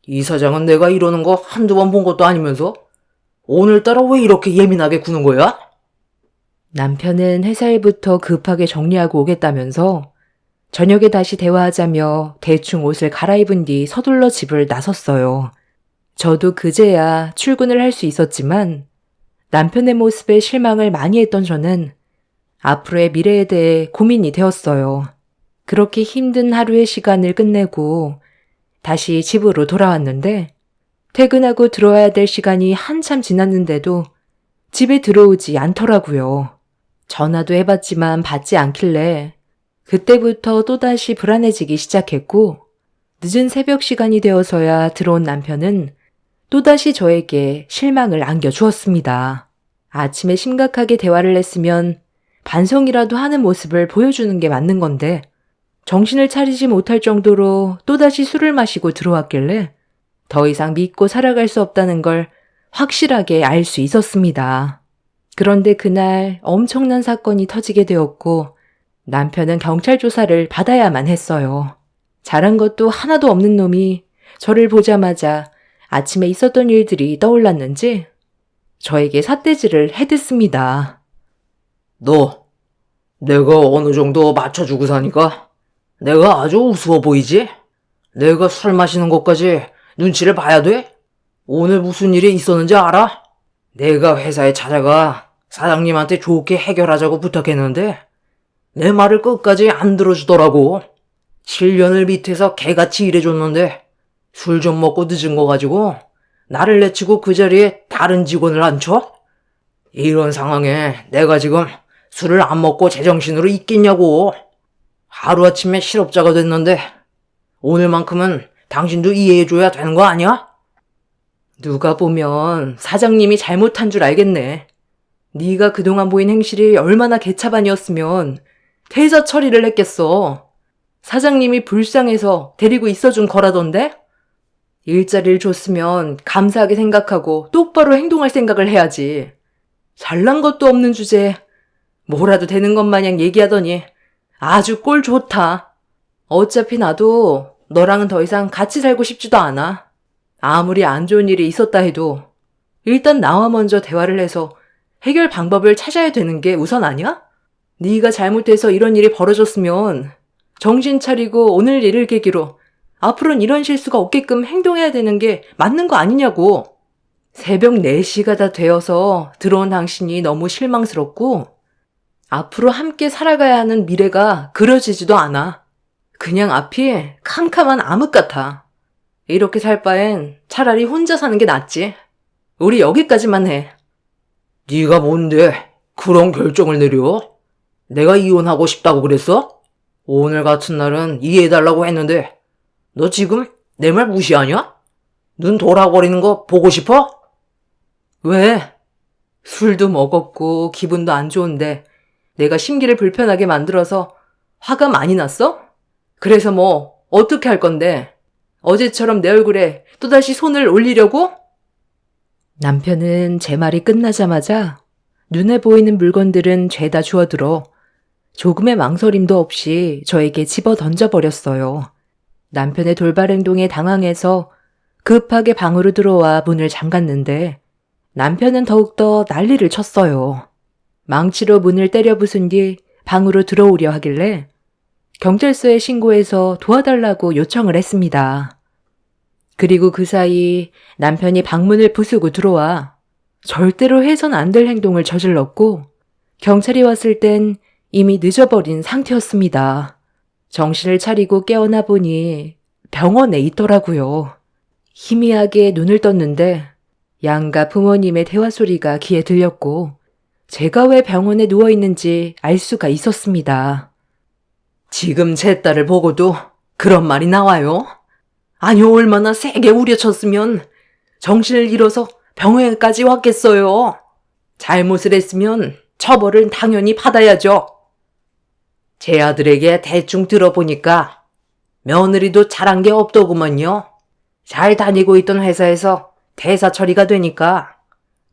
이 사장은 내가 이러는 거 한두 번 본 것도 아니면서 오늘따라 왜 이렇게 예민하게 구는 거야? 남편은 회사 일부터 급하게 정리하고 오겠다면서 저녁에 다시 대화하자며 대충 옷을 갈아입은 뒤 서둘러 집을 나섰어요. 저도 그제야 출근을 할 수 있었지만 남편의 모습에 실망을 많이 했던 저는 앞으로의 미래에 대해 고민이 되었어요. 그렇게 힘든 하루의 시간을 끝내고 다시 집으로 돌아왔는데 퇴근하고 들어와야 될 시간이 한참 지났는데도 집에 들어오지 않더라고요. 전화도 해봤지만 받지 않길래 그때부터 또다시 불안해지기 시작했고 늦은 새벽 시간이 되어서야 들어온 남편은 또다시 저에게 실망을 안겨주었습니다. 아침에 심각하게 대화를 했으면 반성이라도 하는 모습을 보여주는 게 맞는 건데 정신을 차리지 못할 정도로 또다시 술을 마시고 들어왔길래 더 이상 믿고 살아갈 수 없다는 걸 확실하게 알 수 있었습니다. 그런데 그날 엄청난 사건이 터지게 되었고 남편은 경찰 조사를 받아야만 했어요. 잘한 것도 하나도 없는 놈이 저를 보자마자 아침에 있었던 일들이 떠올랐는지 저에게 삿대질을 해댔습니다. 너, 내가 어느 정도 맞춰주고 사니까 내가 아주 우스워 보이지? 내가 술 마시는 것까지 눈치를 봐야 돼? 오늘 무슨 일이 있었는지 알아? 내가 회사에 찾아가 사장님한테 좋게 해결하자고 부탁했는데 내 말을 끝까지 안 들어주더라고. 7년을 밑에서 개같이 일해줬는데 술 좀 먹고 늦은 거 가지고 나를 내치고 그 자리에 다른 직원을 앉혀? 이런 상황에 내가 지금 술을 안 먹고 제정신으로 있겠냐고. 하루아침에 실업자가 됐는데 오늘만큼은 당신도 이해해줘야 되는 거 아니야? 누가 보면 사장님이 잘못한 줄 알겠네. 네가 그동안 보인 행실이 얼마나 개차반이었으면 퇴사 처리를 했겠어. 사장님이 불쌍해서 데리고 있어준 거라던데? 일자리를 줬으면 감사하게 생각하고 똑바로 행동할 생각을 해야지. 잘난 것도 없는 주제에 뭐라도 되는 것 마냥 얘기하더니 아주 꼴 좋다. 어차피 나도 너랑은 더 이상 같이 살고 싶지도 않아. 아무리 안 좋은 일이 있었다 해도 일단 나와 먼저 대화를 해서 해결 방법을 찾아야 되는 게 우선 아니야? 네가 잘못해서 이런 일이 벌어졌으면 정신 차리고 오늘 일을 계기로 앞으로는 이런 실수가 없게끔 행동해야 되는 게 맞는 거 아니냐고. 새벽 4시가 다 되어서 들어온 당신이 너무 실망스럽고 앞으로 함께 살아가야 하는 미래가 그려지지도 않아. 그냥 앞이 캄캄한 암흑 같아. 이렇게 살 바엔 차라리 혼자 사는 게 낫지. 우리 여기까지만 해. 네가 뭔데 그런 결정을 내려? 내가 이혼하고 싶다고 그랬어? 오늘 같은 날은 이해해달라고 했는데 너 지금 내 말 무시하냐? 눈 돌아버리는 거 보고 싶어? 왜? 술도 먹었고 기분도 안 좋은데 내가 심기를 불편하게 만들어서 화가 많이 났어? 그래서 뭐 어떻게 할 건데? 어제처럼 내 얼굴에 또다시 손을 올리려고? 남편은 제 말이 끝나자마자 눈에 보이는 물건들은 죄다 주워들어 조금의 망설임도 없이 저에게 집어 던져버렸어요. 남편의 돌발 행동에 당황해서 급하게 방으로 들어와 문을 잠갔는데 남편은 더욱더 난리를 쳤어요. 망치로 문을 때려 부순 뒤 방으로 들어오려 하길래 경찰서에 신고해서 도와달라고 요청을 했습니다. 그리고 그 사이 남편이 방문을 부수고 들어와 절대로 해선 안 될 행동을 저질렀고 경찰이 왔을 땐 이미 늦어버린 상태였습니다. 정신을 차리고 깨어나 보니 병원에 있더라고요. 희미하게 눈을 떴는데 양가 부모님의 대화 소리가 귀에 들렸고 제가 왜 병원에 누워있는지 알 수가 있었습니다. 지금 제 딸을 보고도 그런 말이 나와요? 아니 얼마나 세게 우려쳤으면 정신을 잃어서 병원까지 왔겠어요. 잘못을 했으면 처벌은 당연히 받아야죠. 제 아들에게 대충 들어보니까 며느리도 잘한 게 없더구먼요. 잘 다니고 있던 회사에서 대사 처리가 되니까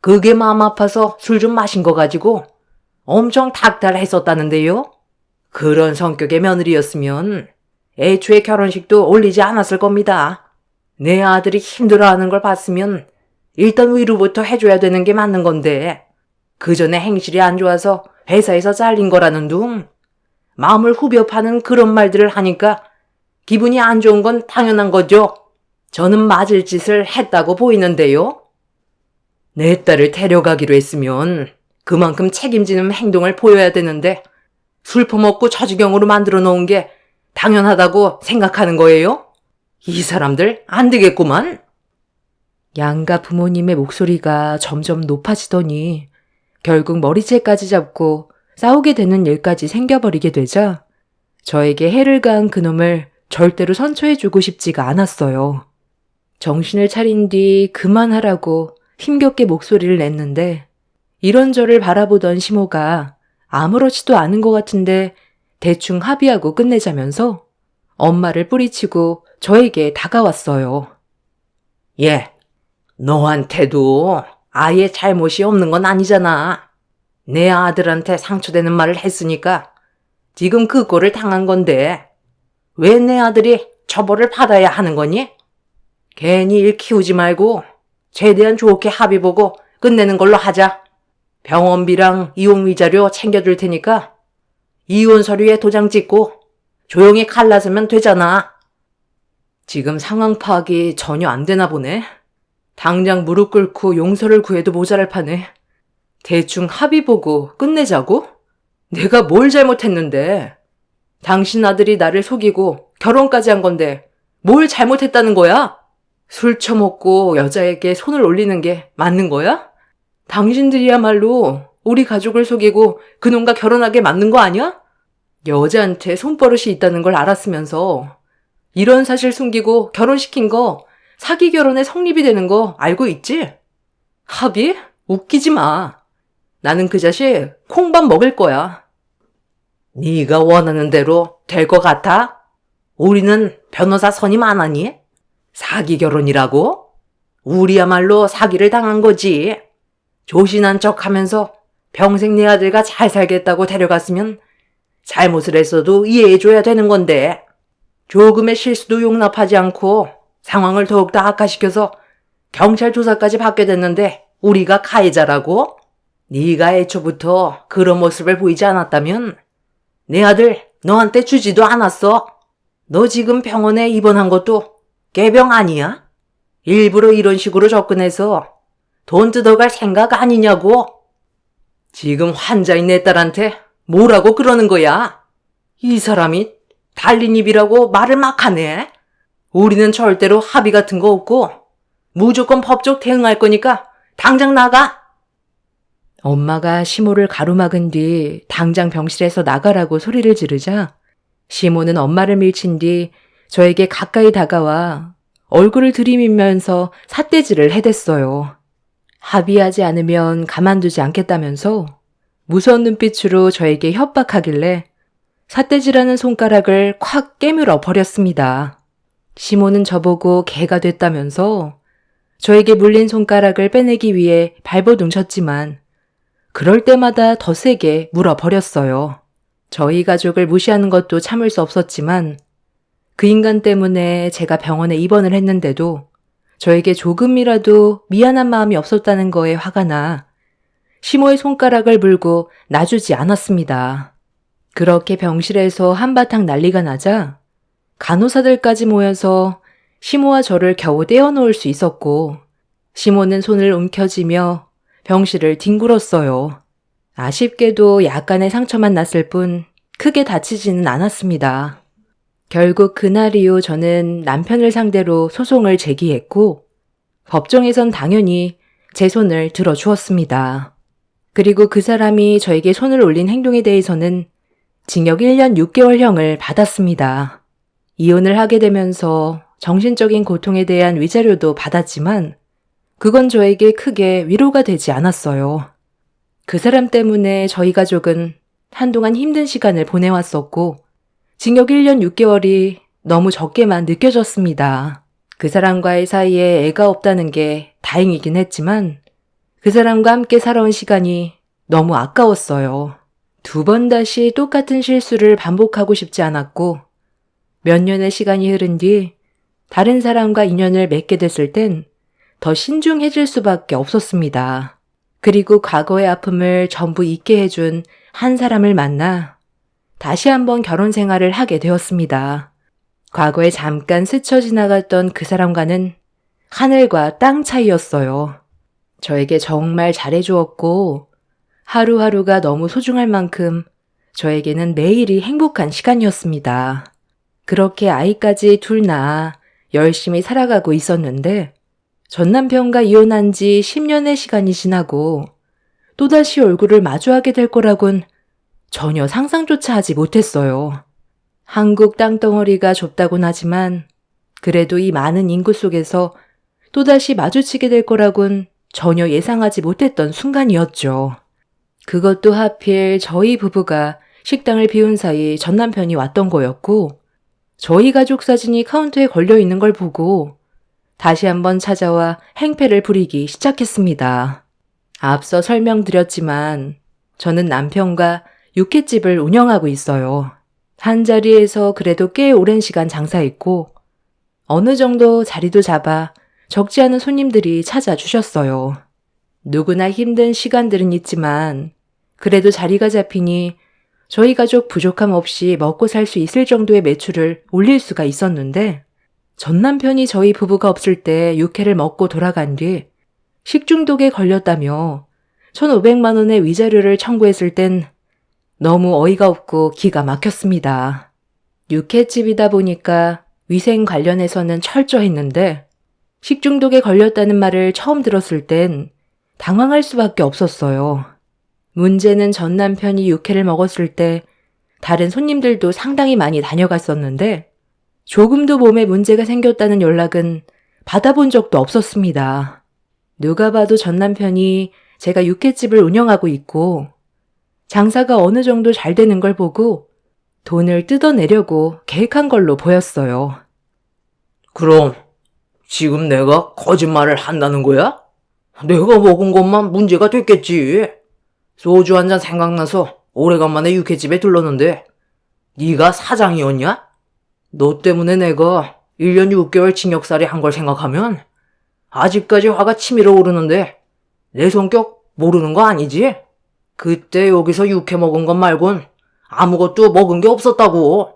그게 마음 아파서 술 좀 마신 거 가지고 엄청 닥달했었다는데요. 그런 성격의 며느리였으면 애초에 결혼식도 올리지 않았을 겁니다. 내 아들이 힘들어하는 걸 봤으면 일단 위로부터 해줘야 되는 게 맞는 건데 그 전에 행실이 안 좋아서 회사에서 잘린 거라는 둥 마음을 후벼 파는 그런 말들을 하니까 기분이 안 좋은 건 당연한 거죠. 저는 맞을 짓을 했다고 보이는데요. 내 딸을 데려가기로 했으면 그만큼 책임지는 행동을 보여야 되는데 술 퍼먹고 저주경으로 만들어 놓은 게 당연하다고 생각하는 거예요? 이 사람들 안 되겠구만. 양가 부모님의 목소리가 점점 높아지더니 결국 머리채까지 잡고 싸우게 되는 일까지 생겨버리게 되자 저에게 해를 가한 그놈을 절대로 선처해주고 싶지가 않았어요. 정신을 차린 뒤 그만하라고 힘겹게 목소리를 냈는데 이런 저를 바라보던 시모가 아무렇지도 않은 것 같은데 대충 합의하고 끝내자면서 엄마를 뿌리치고 저에게 다가왔어요. 예, 너한테도 아예 잘못이 없는 건 아니잖아. 내 아들한테 상처되는 말을 했으니까 지금 그 꼴을 당한 건데 왜 내 아들이 처벌을 받아야 하는 거니? 괜히 일 키우지 말고 최대한 좋게 합의 보고 끝내는 걸로 하자. 병원비랑 이혼 위자료 챙겨줄 테니까 이혼 서류에 도장 찍고 조용히 갈라서면 되잖아. 지금 상황 파악이 전혀 안 되나 보네. 당장 무릎 꿇고 용서를 구해도 모자랄 판에 대충 합의 보고 끝내자고? 내가 뭘 잘못했는데? 당신 아들이 나를 속이고 결혼까지 한 건데 뭘 잘못했다는 거야? 술 처먹고 여자에게 손을 올리는 게 맞는 거야? 당신들이야말로 우리 가족을 속이고 그놈과 결혼하게 만든 거 아니야? 여자한테 손버릇이 있다는 걸 알았으면서 이런 사실 숨기고 결혼시킨 거 사기 결혼에 성립이 되는 거 알고 있지? 합의? 웃기지 마. 나는 그 자식 콩밥 먹을 거야. 네가 원하는 대로 될 것 같아? 우리는 변호사 선임 안 하니? 사기 결혼이라고? 우리야말로 사기를 당한 거지. 조신한 척하면서 평생 내 아들과 잘 살겠다고 데려갔으면 잘못을 했어도 이해해줘야 되는 건데 조금의 실수도 용납하지 않고 상황을 더욱더 악화시켜서 경찰 조사까지 받게 됐는데 우리가 가해자라고? 네가 애초부터 그런 모습을 보이지 않았다면 내 아들 너한테 주지도 않았어. 너 지금 병원에 입원한 것도 개병 아니야? 일부러 이런 식으로 접근해서 돈 뜯어갈 생각 아니냐고? 지금 환자인 내 딸한테 뭐라고 그러는 거야? 이 사람이 달린 입이라고 말을 막 하네. 우리는 절대로 합의 같은 거 없고 무조건 법적 대응할 거니까 당장 나가. 엄마가 시모를 가로막은 뒤 당장 병실에서 나가라고 소리를 지르자 시모는 엄마를 밀친 뒤 저에게 가까이 다가와 얼굴을 들이밀면서 삿대질을 해댔어요. 합의하지 않으면 가만두지 않겠다면서 무서운 눈빛으로 저에게 협박하길래 삿대질하는 손가락을 콱 깨물어 버렸습니다. 시모는 저보고 개가 됐다면서 저에게 물린 손가락을 빼내기 위해 발버둥 쳤지만 그럴 때마다 더 세게 물어버렸어요. 저희 가족을 무시하는 것도 참을 수 없었지만 그 인간 때문에 제가 병원에 입원을 했는데도 저에게 조금이라도 미안한 마음이 없었다는 거에 화가 나 시모의 손가락을 물고 놔주지 않았습니다. 그렇게 병실에서 한바탕 난리가 나자 간호사들까지 모여서 시모와 저를 겨우 떼어놓을 수 있었고 시모는 손을 움켜쥐며 병실을 뒹굴었어요. 아쉽게도 약간의 상처만 났을 뿐 크게 다치지는 않았습니다. 결국 그날 이후 저는 남편을 상대로 소송을 제기했고 법정에선 당연히 제 손을 들어주었습니다. 그리고 그 사람이 저에게 손을 올린 행동에 대해서는 징역 1년 6개월형을 받았습니다. 이혼을 하게 되면서 정신적인 고통에 대한 위자료도 받았지만 그건 저에게 크게 위로가 되지 않았어요. 그 사람 때문에 저희 가족은 한동안 힘든 시간을 보내왔었고 징역 1년 6개월이 너무 적게만 느껴졌습니다. 그 사람과의 사이에 애가 없다는 게 다행이긴 했지만 그 사람과 함께 살아온 시간이 너무 아까웠어요. 2번 다시 똑같은 실수를 반복하고 싶지 않았고 몇 년의 시간이 흐른 뒤 다른 사람과 인연을 맺게 됐을 땐 더 신중해질 수밖에 없었습니다. 그리고 과거의 아픔을 전부 잊게 해준 한 사람을 만나 다시 한번 결혼 생활을 하게 되었습니다. 과거에 잠깐 스쳐 지나갔던 그 사람과는 하늘과 땅 차이였어요. 저에게 정말 잘해주었고 하루하루가 너무 소중할 만큼 저에게는 매일이 행복한 시간이었습니다. 그렇게 아이까지 둘 낳아 열심히 살아가고 있었는데 전 남편과 이혼한 지 10년의 시간이 지나고 또다시 얼굴을 마주하게 될 거라곤 전혀 상상조차 하지 못했어요. 한국 땅덩어리가 좁다곤 하지만 그래도 이 많은 인구 속에서 또다시 마주치게 될 거라곤 전혀 예상하지 못했던 순간이었죠. 그것도 하필 저희 부부가 식당을 비운 사이 전 남편이 왔던 거였고 저희 가족 사진이 카운터에 걸려 있는 걸 보고 다시 한번 찾아와 행패를 부리기 시작했습니다. 앞서 설명드렸지만 저는 남편과 육회집을 운영하고 있어요. 한 자리에서 그래도 꽤 오랜 시간 장사했고 어느 정도 자리도 잡아 적지 않은 손님들이 찾아주셨어요. 누구나 힘든 시간들은 있지만 그래도 자리가 잡히니 저희 가족 부족함 없이 먹고 살 수 있을 정도의 매출을 올릴 수가 있었는데 전 남편이 저희 부부가 없을 때 육회를 먹고 돌아간 뒤 식중독에 걸렸다며 1,500만 원의 위자료를 청구했을 땐 너무 어이가 없고 기가 막혔습니다. 육회집이다 보니까 위생 관련해서는 철저했는데 식중독에 걸렸다는 말을 처음 들었을 땐 당황할 수밖에 없었어요. 문제는 전 남편이 육회를 먹었을 때 다른 손님들도 상당히 많이 다녀갔었는데 조금도 몸에 문제가 생겼다는 연락은 받아본 적도 없었습니다. 누가 봐도 전 남편이 제가 육회집을 운영하고 있고 장사가 어느 정도 잘 되는 걸 보고 돈을 뜯어내려고 계획한 걸로 보였어요. 그럼 지금 내가 거짓말을 한다는 거야? 내가 먹은 것만 문제가 됐겠지. 소주 한 잔 생각나서 오래간만에 육회집에 들렀는데 네가 사장이었냐? 너 때문에 내가 1년 6개월 징역살이 한 걸 생각하면 아직까지 화가 치밀어 오르는데 내 성격 모르는 거 아니지? 그때 여기서 육회 먹은 것 말곤 아무것도 먹은 게 없었다고.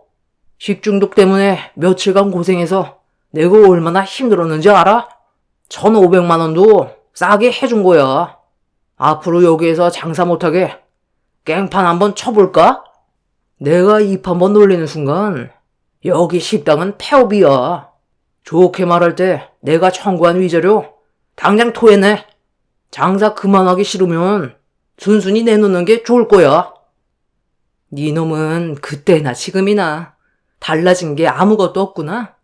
식중독 때문에 며칠간 고생해서 내가 얼마나 힘들었는지 알아? 1,500만 원도 싸게 해준 거야. 앞으로 여기에서 장사 못하게 깽판 한번 쳐볼까? 내가 입 한번 놀리는 순간 여기 식당은 폐업이야. 좋게 말할 때 내가 청구한 위자료 당장 토해내. 장사 그만하기 싫으면 순순히 내놓는 게 좋을 거야. 네 놈은 그때나 지금이나 달라진 게 아무것도 없구나.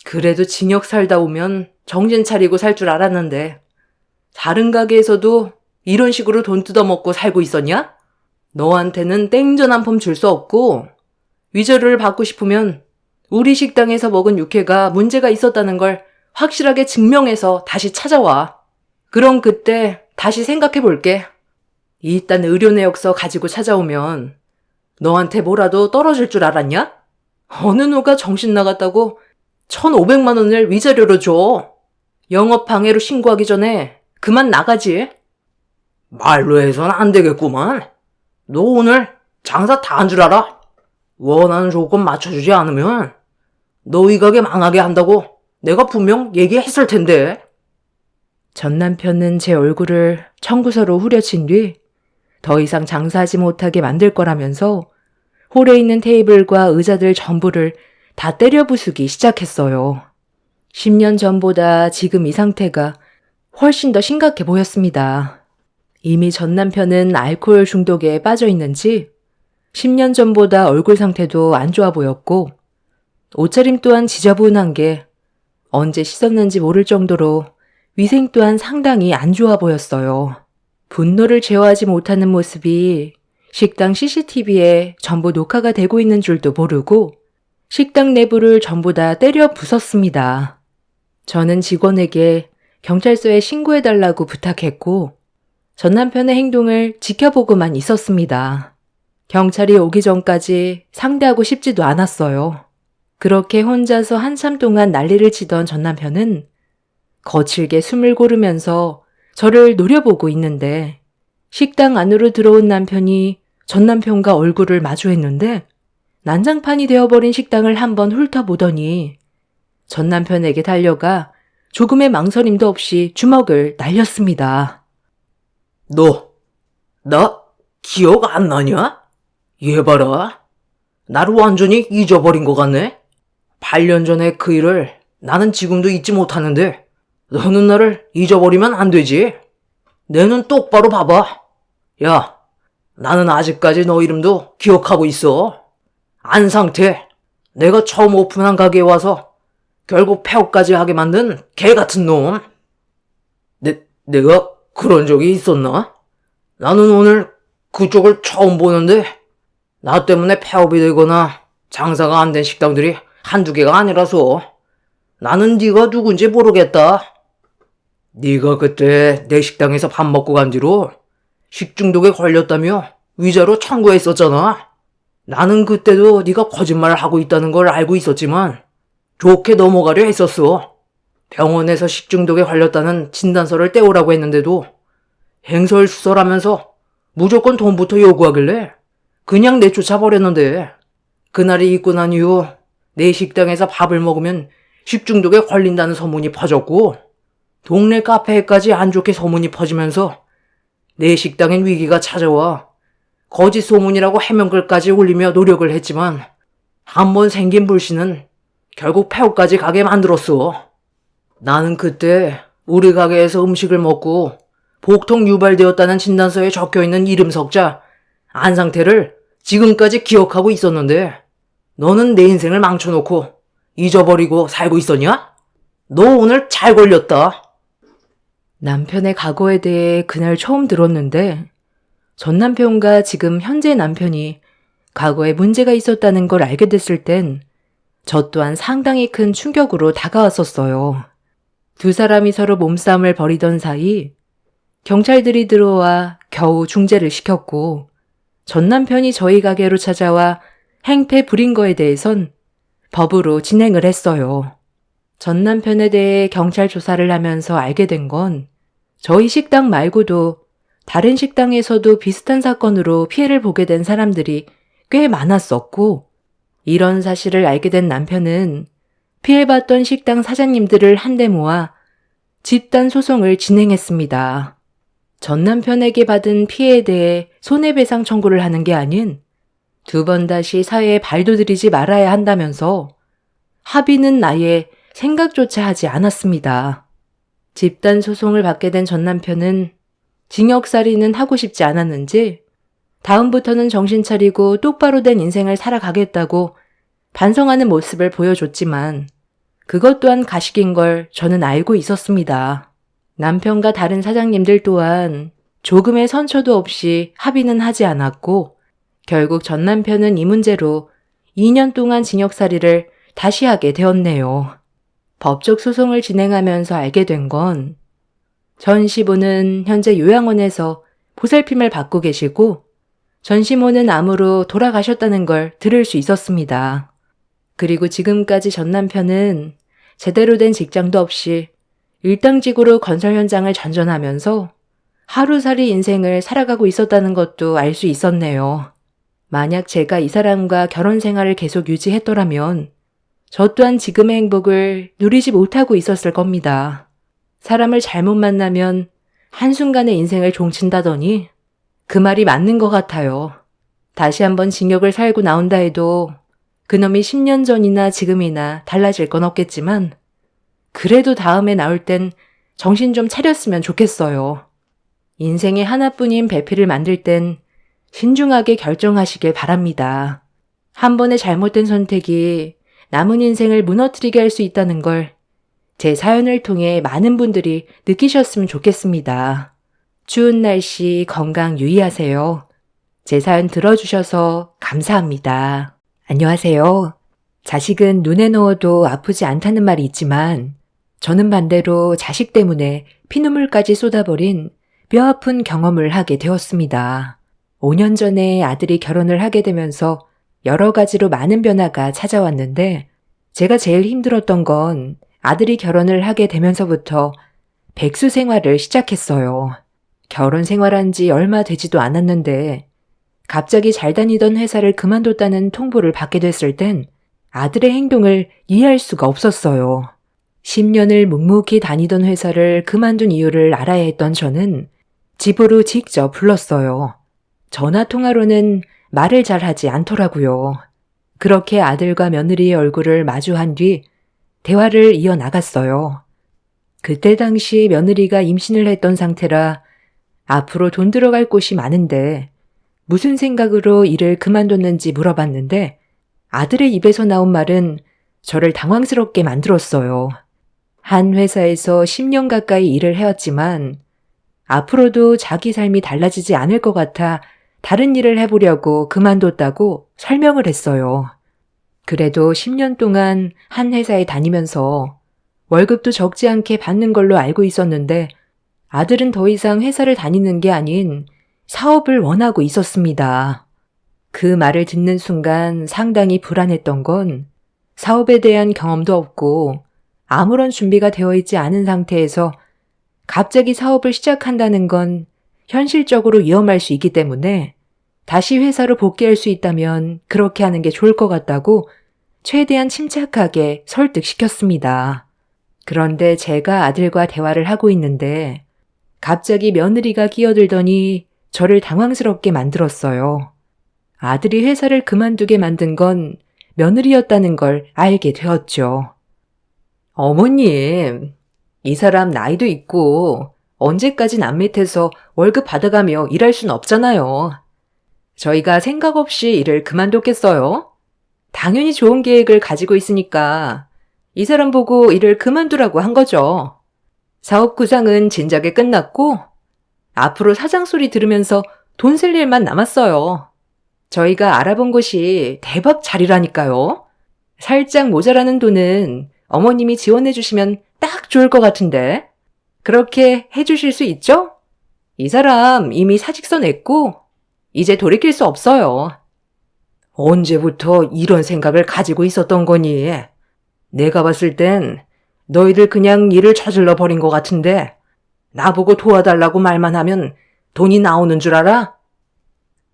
그래도 징역 살다 오면 정신 차리고 살 줄 알았는데 다른 가게에서도 이런 식으로 돈 뜯어먹고 살고 있었냐? 너한테는 땡전 한 푼 줄 수 없고 위자료를 받고 싶으면 우리 식당에서 먹은 육회가 문제가 있었다는 걸 확실하게 증명해서 다시 찾아와. 그럼 그때 다시 생각해 볼게. 일단 의료 내역서 가지고 찾아오면 너한테 뭐라도 떨어질 줄 알았냐? 어느 누가 정신 나갔다고 1,500만 원을 위자료로 줘. 영업방해로 신고하기 전에 그만 나가지. 말로 해선 안 되겠구만. 너 오늘 장사 다 한 줄 알아? 원하는 조건 맞춰주지 않으면 너 이 가게 망하게 한다고 내가 분명 얘기했을 텐데. 전 남편은 제 얼굴을 청구서로 후려친 뒤 더 이상 장사하지 못하게 만들 거라면서 홀에 있는 테이블과 의자들 전부를 다 때려 부수기 시작했어요. 10년 전보다 지금 이 상태가 훨씬 더 심각해 보였습니다. 이미 전 남편은 알코올 중독에 빠져 있는지 10년 전보다 얼굴 상태도 안 좋아 보였고 옷차림 또한 지저분한 게 언제 씻었는지 모를 정도로 위생 또한 상당히 안 좋아 보였어요. 분노를 제어하지 못하는 모습이 식당 CCTV에 전부 녹화가 되고 있는 줄도 모르고 식당 내부를 전부 다 때려 부쉈습니다. 저는 직원에게 경찰서에 신고해달라고 부탁했고 전 남편의 행동을 지켜보고만 있었습니다. 경찰이 오기 전까지 상대하고 싶지도 않았어요. 그렇게 혼자서 한참 동안 난리를 치던 전 남편은 거칠게 숨을 고르면서 저를 노려보고 있는데 식당 안으로 들어온 남편이 전 남편과 얼굴을 마주했는데 난장판이 되어버린 식당을 한번 훑어보더니 전 남편에게 달려가 조금의 망설임도 없이 주먹을 날렸습니다. 나 기억 안 나냐? 얘 봐라. 나를 완전히 잊어버린 것 같네. 8년 전에 그 일을 나는 지금도 잊지 못하는데 너는 나를 잊어버리면 안 되지. 내 눈 똑바로 봐봐. 야, 나는 아직까지 너 이름도 기억하고 있어. 안상태. 내가 처음 오픈한 가게에 와서 결국 폐업까지 하게 만든 개 같은 놈. 내가 그런 적이 있었나? 나는 오늘 그쪽을 처음 보는데 나 때문에 폐업이 되거나 장사가 안 된 식당들이 한두 개가 아니라서 나는 네가 누군지 모르겠다. 네가 그때 내 식당에서 밥 먹고 간 뒤로 식중독에 걸렸다며 위자료 청구했었잖아. 나는 그때도 네가 거짓말을 하고 있다는 걸 알고 있었지만 좋게 넘어가려 했었어. 병원에서 식중독에 걸렸다는 진단서를 떼오라고 했는데도 행설수설하면서 무조건 돈부터 요구하길래 그냥 내쫓아버렸는데 그날이 있고 난 이후 내 식당에서 밥을 먹으면 식중독에 걸린다는 소문이 퍼졌고 동네 카페에까지 안 좋게 소문이 퍼지면서 내 식당엔 위기가 찾아와 거짓 소문이라고 해명글까지 올리며 노력을 했지만 한번 생긴 불씨는 결국 폐업까지 가게 만들었어. 나는 그때 우리 가게에서 음식을 먹고 복통 유발되었다는 진단서에 적혀있는 이름 석자 안상태를 지금까지 기억하고 있었는데 너는 내 인생을 망쳐놓고 잊어버리고 살고 있었냐? 너 오늘 잘 걸렸다. 남편의 과거에 대해 그날 처음 들었는데 전 남편과 지금 현재 남편이 과거에 문제가 있었다는 걸 알게 됐을 땐 저 또한 상당히 큰 충격으로 다가왔었어요. 두 사람이 서로 몸싸움을 벌이던 사이 경찰들이 들어와 겨우 중재를 시켰고 전 남편이 저희 가게로 찾아와 행패 부린 거에 대해선 법으로 진행을 했어요. 전 남편에 대해 경찰 조사를 하면서 알게 된 건 저희 식당 말고도 다른 식당에서도 비슷한 사건으로 피해를 보게 된 사람들이 꽤 많았었고, 이런 사실을 알게 된 남편은 피해봤던 식당 사장님들을 한데 모아 집단 소송을 진행했습니다. 전 남편에게 받은 피해에 대해 손해배상 청구를 하는 게 아닌 두 번 다시 사회에 발도 들이지 말아야 한다면서 합의는 아예 생각조차 하지 않았습니다. 집단 소송을 받게 된 전 남편은 징역살이는 하고 싶지 않았는지 다음부터는 정신 차리고 똑바로 된 인생을 살아가겠다고 반성하는 모습을 보여줬지만 그것 또한 가식인 걸 저는 알고 있었습니다. 남편과 다른 사장님들 또한 조금의 선처도 없이 합의는 하지 않았고 결국 전 남편은 이 문제로 2년 동안 징역살이를 다시 하게 되었네요. 법적 소송을 진행하면서 알게 된 건 전 시부는 현재 요양원에서 보살핌을 받고 계시고 전 시모는 암으로 돌아가셨다는 걸 들을 수 있었습니다. 그리고 지금까지 전 남편은 제대로 된 직장도 없이 일당직으로 건설 현장을 전전하면서 하루살이 인생을 살아가고 있었다는 것도 알 수 있었네요. 만약 제가 이 사람과 결혼 생활을 계속 유지했더라면 저 또한 지금의 행복을 누리지 못하고 있었을 겁니다. 사람을 잘못 만나면 한순간에 인생을 종친다더니 그 말이 맞는 것 같아요. 다시 한번 징역을 살고 나온다 해도 그놈이 10년 전이나 지금이나 달라질 건 없겠지만 그래도 다음에 나올 땐 정신 좀 차렸으면 좋겠어요. 인생에 하나뿐인 배필을 만들 땐 신중하게 결정하시길 바랍니다. 한 번의 잘못된 선택이 남은 인생을 무너뜨리게 할 수 있다는 걸 제 사연을 통해 많은 분들이 느끼셨으면 좋겠습니다. 추운 날씨 건강 유의하세요. 제 사연 들어주셔서 감사합니다. 안녕하세요. 자식은 눈에 넣어도 아프지 않다는 말이 있지만 저는 반대로 자식 때문에 피눈물까지 쏟아버린 뼈아픈 경험을 하게 되었습니다. 5년 전에 아들이 결혼을 하게 되면서 여러 가지로 많은 변화가 찾아왔는데 제가 제일 힘들었던 건 아들이 결혼을 하게 되면서부터 백수 생활을 시작했어요. 결혼 생활한 지 얼마 되지도 않았는데 갑자기 잘 다니던 회사를 그만뒀다는 통보를 받게 됐을 땐 아들의 행동을 이해할 수가 없었어요. 10년을 묵묵히 다니던 회사를 그만둔 이유를 알아야 했던 저는 집으로 직접 불렀어요. 전화 통화로는 말을 잘 하지 않더라고요. 그렇게 아들과 며느리의 얼굴을 마주한 뒤 대화를 이어나갔어요. 그때 당시 며느리가 임신을 했던 상태라 앞으로 돈 들어갈 곳이 많은데 무슨 생각으로 일을 그만뒀는지 물어봤는데 아들의 입에서 나온 말은 저를 당황스럽게 만들었어요. 한 회사에서 10년 가까이 일을 해왔지만 앞으로도 자기 삶이 달라지지 않을 것 같아 다른 일을 해보려고 그만뒀다고 설명을 했어요. 그래도 10년 동안 한 회사에 다니면서 월급도 적지 않게 받는 걸로 알고 있었는데 아들은 더 이상 회사를 다니는 게 아닌 사업을 원하고 있었습니다. 그 말을 듣는 순간 상당히 불안했던 건 사업에 대한 경험도 없고 아무런 준비가 되어 있지 않은 상태에서 갑자기 사업을 시작한다는 건 현실적으로 위험할 수 있기 때문에 다시 회사로 복귀할 수 있다면 그렇게 하는 게 좋을 것 같다고 최대한 침착하게 설득시켰습니다. 그런데 제가 아들과 대화를 하고 있는데 갑자기 며느리가 끼어들더니 저를 당황스럽게 만들었어요. 아들이 회사를 그만두게 만든 건 며느리였다는 걸 알게 되었죠. 어머님, 이 사람 나이도 있고 언제까지 남 밑에서 월급 받아가며 일할 순 없잖아요. 저희가 생각 없이 일을 그만뒀겠어요? 당연히 좋은 계획을 가지고 있으니까 이 사람 보고 일을 그만두라고 한 거죠. 사업 구상은 진작에 끝났고 앞으로 사장 소리 들으면서 돈 쓸 일만 남았어요. 저희가 알아본 곳이 대박 자리라니까요. 살짝 모자라는 돈은 어머님이 지원해 주시면 딱 좋을 것 같은데 그렇게 해주실 수 있죠? 이 사람 이미 사직서 냈고 이제 돌이킬 수 없어요. 언제부터 이런 생각을 가지고 있었던 거니? 내가 봤을 땐 너희들 그냥 일을 저질러 버린 것 같은데 나보고 도와달라고 말만 하면 돈이 나오는 줄 알아?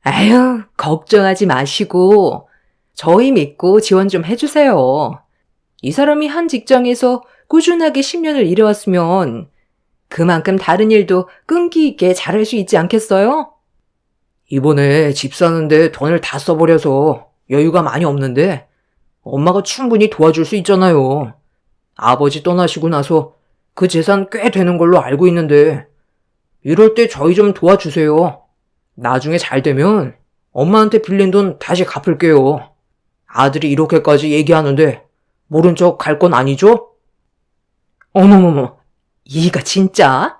아유, 걱정하지 마시고 저희 믿고 지원 좀 해주세요. 이 사람이 한 직장에서 꾸준하게 10년을 일해왔으면 그만큼 다른 일도 끈기 있게 잘할 수 있지 않겠어요? 이번에 집 사는데 돈을 다 써버려서 여유가 많이 없는데 엄마가 충분히 도와줄 수 있잖아요. 아버지 떠나시고 나서 그 재산 꽤 되는 걸로 알고 있는데 이럴 때 저희 좀 도와주세요. 나중에 잘 되면 엄마한테 빌린 돈 다시 갚을게요. 아들이 이렇게까지 얘기하는데 모른 척 갈 건 아니죠? 어머머머, 이가 진짜?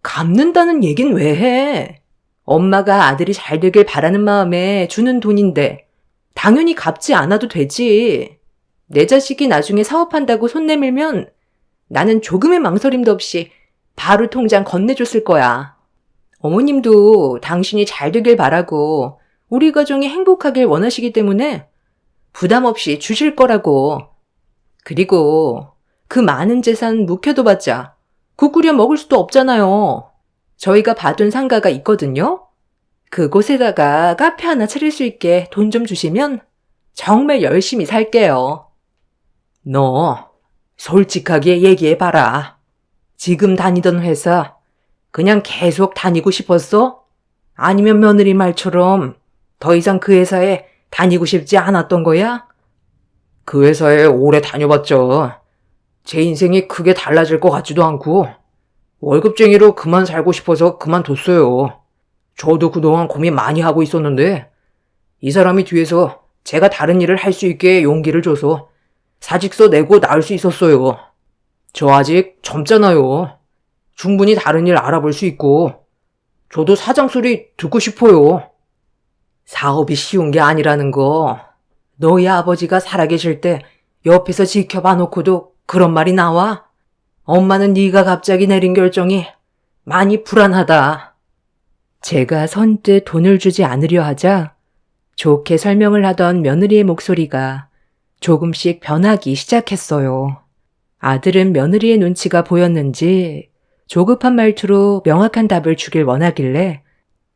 갚는다는 얘긴 왜 해? 엄마가 아들이 잘 되길 바라는 마음에 주는 돈인데 당연히 갚지 않아도 되지. 내 자식이 나중에 사업한다고 손 내밀면 나는 조금의 망설임도 없이 바로 통장 건네줬을 거야. 어머님도 당신이 잘 되길 바라고 우리 가정이 행복하길 원하시기 때문에 부담 없이 주실 거라고. 그리고 그 많은 재산 묵혀둬봤자 국 끓여 먹을 수도 없잖아요. 저희가 봐둔 상가가 있거든요. 그곳에다가 카페 하나 차릴 수 있게 돈 좀 주시면 정말 열심히 살게요. 너 솔직하게 얘기해봐라. 지금 다니던 회사 그냥 계속 다니고 싶었어? 아니면 며느리 말처럼 더 이상 그 회사에 다니고 싶지 않았던 거야? 그 회사에 오래 다녀봤죠. 제 인생이 크게 달라질 것 같지도 않고 월급쟁이로 그만 살고 싶어서 그만뒀어요. 저도 그동안 고민 많이 하고 있었는데 이 사람이 뒤에서 제가 다른 일을 할 수 있게 용기를 줘서 사직서 내고 나올 수 있었어요. 저 아직 젊잖아요. 충분히 다른 일 알아볼 수 있고 저도 사장 소리 듣고 싶어요. 사업이 쉬운 게 아니라는 거 너희 아버지가 살아계실 때 옆에서 지켜봐 놓고도 그런 말이 나와? 엄마는 네가 갑자기 내린 결정이 많이 불안하다. 제가 선뜻 돈을 주지 않으려 하자 좋게 설명을 하던 며느리의 목소리가 조금씩 변하기 시작했어요. 아들은 며느리의 눈치가 보였는지 조급한 말투로 명확한 답을 주길 원하길래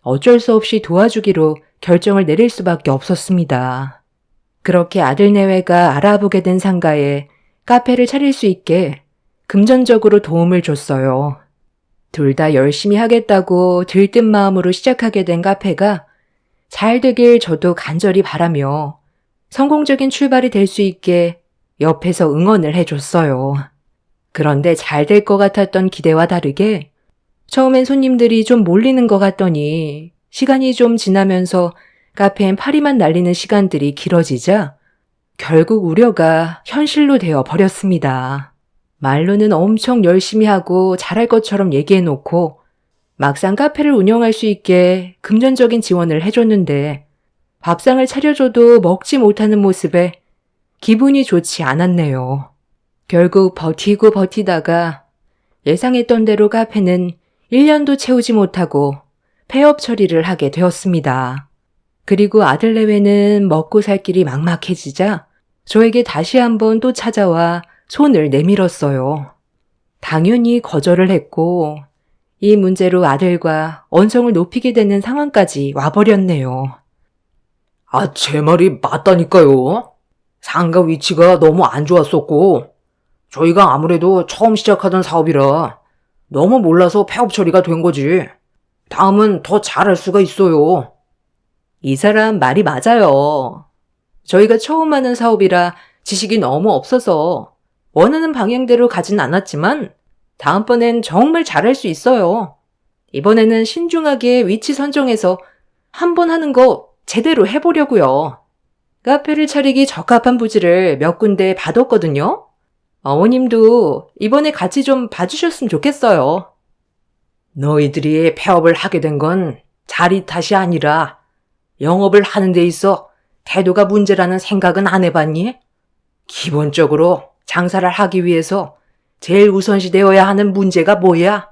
어쩔 수 없이 도와주기로 결정을 내릴 수밖에 없었습니다. 그렇게 아들 내외가 알아보게 된 상가에 카페를 차릴 수 있게 금전적으로 도움을 줬어요. 둘 다 열심히 하겠다고 들뜬 마음으로 시작하게 된 카페가 잘 되길 저도 간절히 바라며 성공적인 출발이 될 수 있게 옆에서 응원을 해줬어요. 그런데 잘 될 것 같았던 기대와 다르게 처음엔 손님들이 좀 몰리는 것 같더니 시간이 좀 지나면서 카페엔 파리만 날리는 시간들이 길어지자 결국 우려가 현실로 되어 버렸습니다. 말로는 엄청 열심히 하고 잘할 것처럼 얘기해놓고 막상 카페를 운영할 수 있게 금전적인 지원을 해줬는데 밥상을 차려줘도 먹지 못하는 모습에 기분이 좋지 않았네요. 결국 버티고 버티다가 예상했던 대로 카페는 1년도 채우지 못하고 폐업 처리를 하게 되었습니다. 그리고 아들 내외는 먹고 살 길이 막막해지자 저에게 다시 한번 또 찾아와 손을 내밀었어요. 당연히 거절을 했고 이 문제로 아들과 언성을 높이게 되는 상황까지 와버렸네요. 아, 제 말이 맞다니까요. 상가 위치가 너무 안 좋았었고 저희가 아무래도 처음 시작하던 사업이라 너무 몰라서 폐업 처리가 된 거지. 다음은 더 잘할 수가 있어요. 이 사람 말이 맞아요. 저희가 처음 하는 사업이라 지식이 너무 없어서 원하는 방향대로 가진 않았지만 다음번엔 정말 잘할 수 있어요. 이번에는 신중하게 위치 선정해서 한번 하는 거 제대로 해보려고요. 카페를 차리기 적합한 부지를 몇 군데 봐뒀거든요. 어머님도 이번에 같이 좀 봐주셨으면 좋겠어요. 너희들이 폐업을 하게 된 건 자리 탓이 아니라 영업을 하는 데 있어 태도가 문제라는 생각은 안 해봤니? 기본적으로 장사를 하기 위해서 제일 우선시 되어야 하는 문제가 뭐야?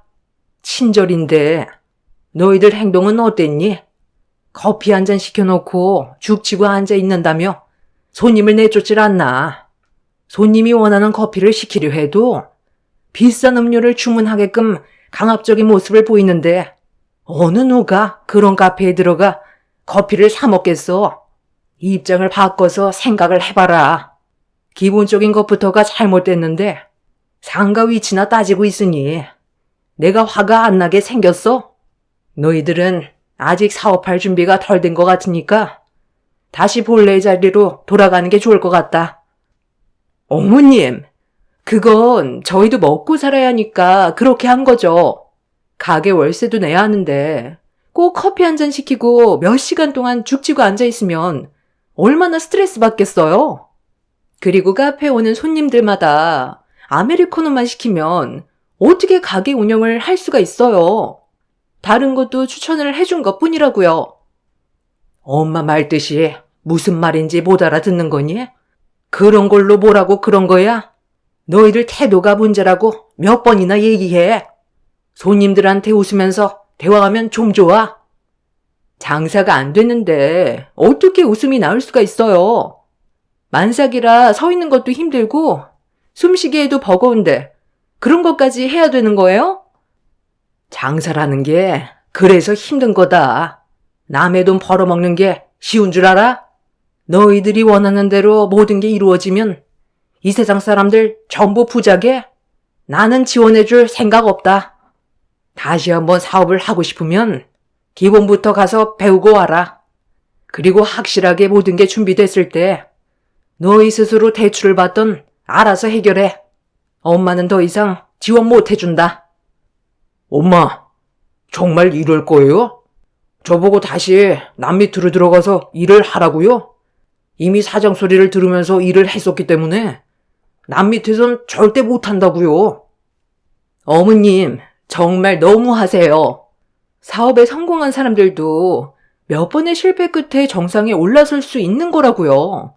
친절인데 너희들 행동은 어땠니? 커피 한 잔 시켜놓고 죽치고 앉아 있는다며 손님을 내쫓질 않나. 손님이 원하는 커피를 시키려 해도 비싼 음료를 주문하게끔 강압적인 모습을 보이는데 어느 누가 그런 카페에 들어가 커피를 사 먹겠어. 입장을 바꿔서 생각을 해봐라. 기본적인 것부터가 잘못됐는데 상가 위치나 따지고 있으니 내가 화가 안 나게 생겼어? 너희들은 아직 사업할 준비가 덜 된 것 같으니까 다시 본래의 자리로 돌아가는 게 좋을 것 같다. 어머님, 그건 저희도 먹고 살아야 하니까 그렇게 한 거죠. 가게 월세도 내야 하는데 꼭 커피 한 잔 시키고 몇 시간 동안 죽치고 앉아있으면 얼마나 스트레스 받겠어요? 그리고 카페에 오는 손님들마다 아메리카노만 시키면 어떻게 가게 운영을 할 수가 있어요? 다른 것도 추천을 해준 것 뿐이라고요. 엄마 말뜻이 무슨 말인지 못 알아듣는 거니? 그런 걸로 뭐라고 그런 거야? 너희들 태도가 문제라고 몇 번이나 얘기해. 손님들한테 웃으면서 대화하면 좀 좋아. 장사가 안 됐는데 어떻게 웃음이 나올 수가 있어요? 만삭이라 서 있는 것도 힘들고 숨쉬기에도 버거운데 그런 것까지 해야 되는 거예요? 장사라는 게 그래서 힘든 거다. 남의 돈 벌어먹는 게 쉬운 줄 알아? 너희들이 원하는 대로 모든 게 이루어지면 이 세상 사람들 전부 부자게? 나는 지원해줄 생각 없다. 다시 한번 사업을 하고 싶으면 기본부터 가서 배우고 와라. 그리고 확실하게 모든 게 준비됐을 때 너희 스스로 대출을 받던 알아서 해결해. 엄마는 더 이상 지원 못 해준다. 엄마, 정말 이럴 거예요? 저보고 다시 남 밑으로 들어가서 일을 하라고요? 이미 사장 소리를 들으면서 일을 했었기 때문에 남 밑에선 절대 못한다고요. 어머님, 정말 너무하세요. 사업에 성공한 사람들도 몇 번의 실패 끝에 정상에 올라설 수 있는 거라고요.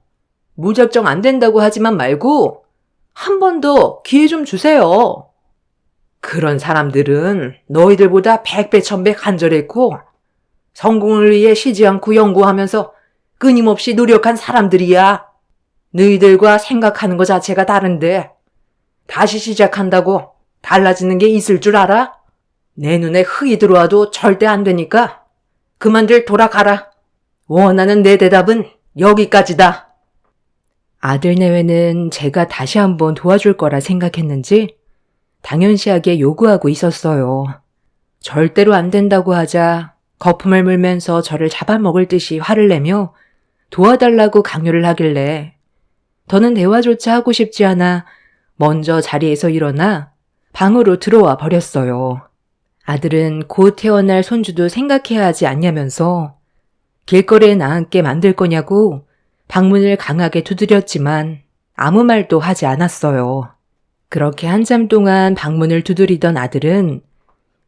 무작정 안 된다고 하지만 말고 한 번 더 기회 좀 주세요. 그런 사람들은 너희들보다 100배, 1000배 간절했고 성공을 위해 쉬지 않고 연구하면서 끊임없이 노력한 사람들이야. 너희들과 생각하는 것 자체가 다른데 다시 시작한다고 달라지는 게 있을 줄 알아? 내 눈에 흙이 들어와도 절대 안 되니까 그만들 돌아가라. 원하는 내 대답은 여기까지다. 아들 내외는 제가 다시 한번 도와줄 거라 생각했는지 당연시하게 요구하고 있었어요. 절대로 안 된다고 하자 거품을 물면서 저를 잡아먹을 듯이 화를 내며 도와달라고 강요를 하길래 더는 대화조차 하고 싶지 않아 먼저 자리에서 일어나 방으로 들어와 버렸어요. 아들은 곧 태어날 손주도 생각해야 하지 않냐면서 길거리에 나앉게 만들 거냐고 방문을 강하게 두드렸지만 아무 말도 하지 않았어요. 그렇게 한참 동안 방문을 두드리던 아들은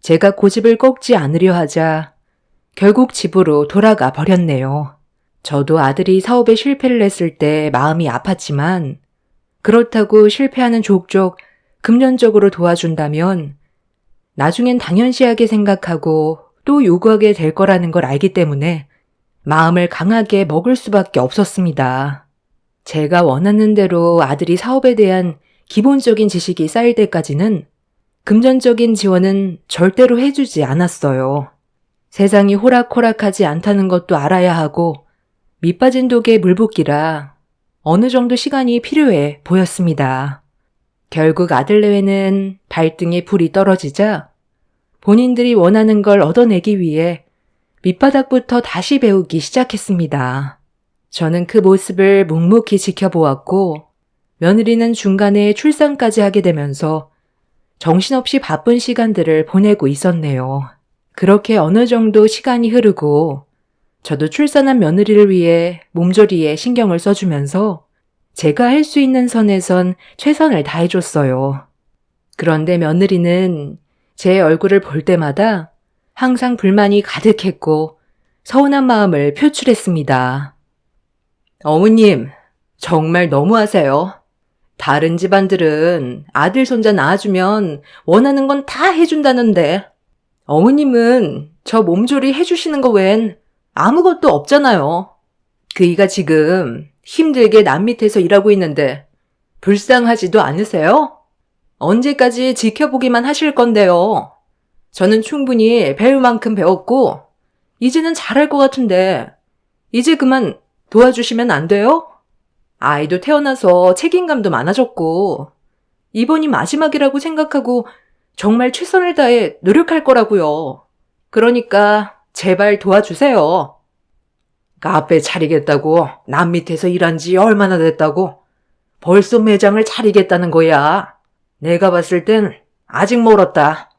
제가 고집을 꺾지 않으려 하자 결국 집으로 돌아가 버렸네요. 저도 아들이 사업에 실패를 했을 때 마음이 아팠지만 그렇다고 실패하는 족족 금전적으로 도와준다면 나중엔 당연시하게 생각하고 또 요구하게 될 거라는 걸 알기 때문에 마음을 강하게 먹을 수밖에 없었습니다. 제가 원하는 대로 아들이 사업에 대한 기본적인 지식이 쌓일 때까지는 금전적인 지원은 절대로 해주지 않았어요. 세상이 호락호락하지 않다는 것도 알아야 하고 밑빠진 독에 물 붓기라 어느 정도 시간이 필요해 보였습니다. 결국 아들 내외는 발등에 불이 떨어지자 본인들이 원하는 걸 얻어내기 위해 밑바닥부터 다시 배우기 시작했습니다. 저는 그 모습을 묵묵히 지켜보았고 며느리는 중간에 출산까지 하게 되면서 정신없이 바쁜 시간들을 보내고 있었네요. 그렇게 어느 정도 시간이 흐르고 저도 출산한 며느리를 위해 몸조리에 신경을 써주면서 제가 할 수 있는 선에선 최선을 다해줬어요. 그런데 며느리는 제 얼굴을 볼 때마다 항상 불만이 가득했고 서운한 마음을 표출했습니다. 어머님, 정말 너무하세요. 다른 집안들은 아들 손자 낳아주면 원하는 건 다 해준다는데 어머님은 저 몸조리 해주시는 거 웬 아무것도 없잖아요. 그이가 지금 힘들게 남 밑에서 일하고 있는데 불쌍하지도 않으세요? 언제까지 지켜보기만 하실 건데요. 저는 충분히 배울 만큼 배웠고 이제는 잘할 것 같은데 이제 그만 도와주시면 안 돼요? 아이도 태어나서 책임감도 많아졌고 이번이 마지막이라고 생각하고 정말 최선을 다해 노력할 거라고요. 그러니까 제발 도와주세요. 카페 차리겠다고 남 밑에서 일한 지 얼마나 됐다고? 벌써 매장을 차리겠다는 거야. 내가 봤을 땐 아직 멀었다.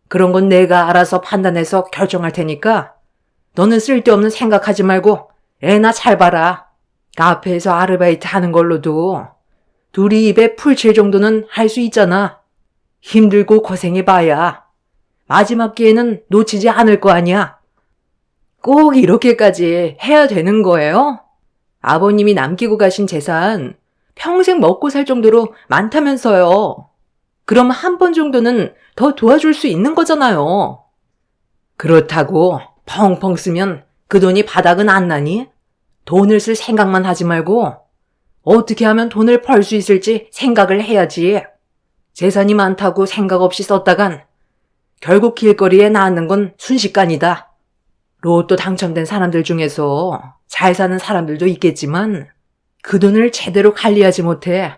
그런 건 내가 알아서 판단해서 결정할 테니까 너는 쓸데없는 생각하지 말고 애나 잘 봐라. 카페에서 아르바이트 하는 걸로도 둘이 입에 풀 칠 정도는 할 수 있잖아. 힘들고 고생해봐야 마지막 기회는 놓치지 않을 거 아니야. 꼭 이렇게까지 해야 되는 거예요? 아버님이 남기고 가신 재산 평생 먹고 살 정도로 많다면서요. 그럼 한 번 정도는 더 도와줄 수 있는 거잖아요. 그렇다고 펑펑 쓰면 그 돈이 바닥은 안 나니? 돈을 쓸 생각만 하지 말고 어떻게 하면 돈을 벌 수 있을지 생각을 해야지. 재산이 많다고 생각 없이 썼다간 결국 길거리에 나앉는 건 순식간이다. 로또 당첨된 사람들 중에서 잘 사는 사람들도 있겠지만 그 돈을 제대로 관리하지 못해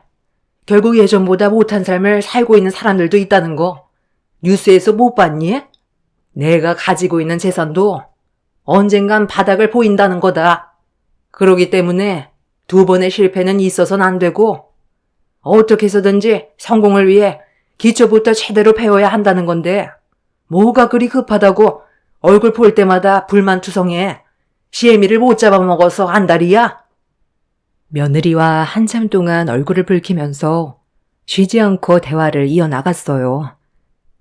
결국 예전보다 못한 삶을 살고 있는 사람들도 있다는 거 뉴스에서 못 봤니? 내가 가지고 있는 재산도 언젠간 바닥을 보인다는 거다. 그러기 때문에 두 번의 실패는 있어서는 안 되고 어떻게 해서든지 성공을 위해 기초부터 제대로 배워야 한다는 건데 뭐가 그리 급하다고 얼굴 볼 때마다 불만투성해 시애미를 못 잡아먹어서 안달이야? 며느리와 한참 동안 얼굴을 붉히면서 쉬지 않고 대화를 이어나갔어요.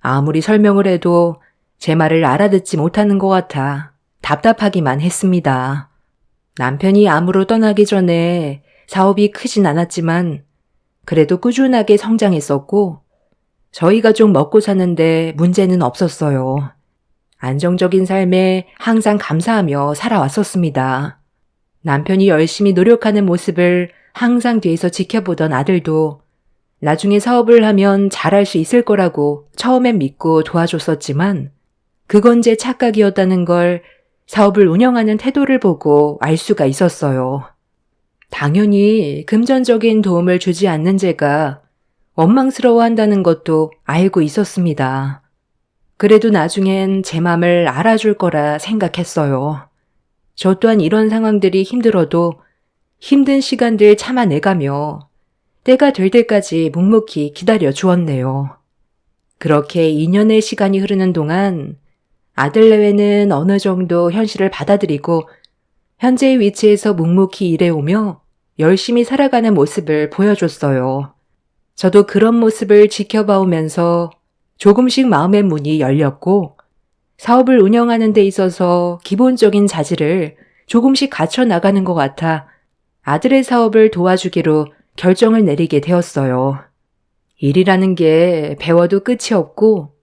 아무리 설명을 해도 제 말을 알아듣지 못하는 것 같아 답답하기만 했습니다. 남편이 암으로 떠나기 전에 사업이 크진 않았지만 그래도 꾸준하게 성장했었고 저희 가족 먹고 사는데 문제는 없었어요. 안정적인 삶에 항상 감사하며 살아왔었습니다. 남편이 열심히 노력하는 모습을 항상 뒤에서 지켜보던 아들도 나중에 사업을 하면 잘할 수 있을 거라고 처음엔 믿고 도와줬었지만 그건 제 착각이었다는 걸 사업을 운영하는 태도를 보고 알 수가 있었어요. 당연히 금전적인 도움을 주지 않는 제가 원망스러워한다는 것도 알고 있었습니다. 그래도 나중엔 제 맘을 알아줄 거라 생각했어요. 저 또한 이런 상황들이 힘들어도 힘든 시간들 참아내가며 때가 될 때까지 묵묵히 기다려 주었네요. 그렇게 2년의 시간이 흐르는 동안 아들 내외는 어느 정도 현실을 받아들이고 현재의 위치에서 묵묵히 일해오며 열심히 살아가는 모습을 보여줬어요. 저도 그런 모습을 지켜봐오면서 조금씩 마음의 문이 열렸고 사업을 운영하는 데 있어서 기본적인 자질을 조금씩 갖춰 나가는 것 같아 아들의 사업을 도와주기로 결정을 내리게 되었어요. 일이라는 게 배워도 끝이 없고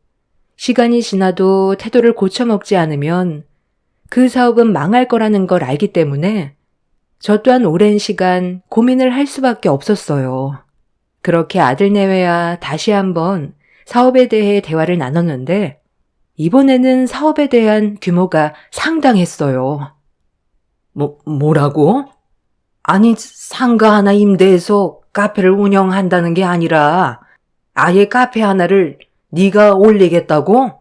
시간이 지나도 태도를 고쳐먹지 않으면 그 사업은 망할 거라는 걸 알기 때문에 저 또한 오랜 시간 고민을 할 수밖에 없었어요. 그렇게 아들 내외와 다시 한번 사업에 대해 대화를 나눴는데 이번에는 사업에 대한 규모가 상당했어요. 뭐라고? 아니, 상가 하나 임대해서 카페를 운영한다는 게 아니라 아예 카페 하나를 네가 올리겠다고?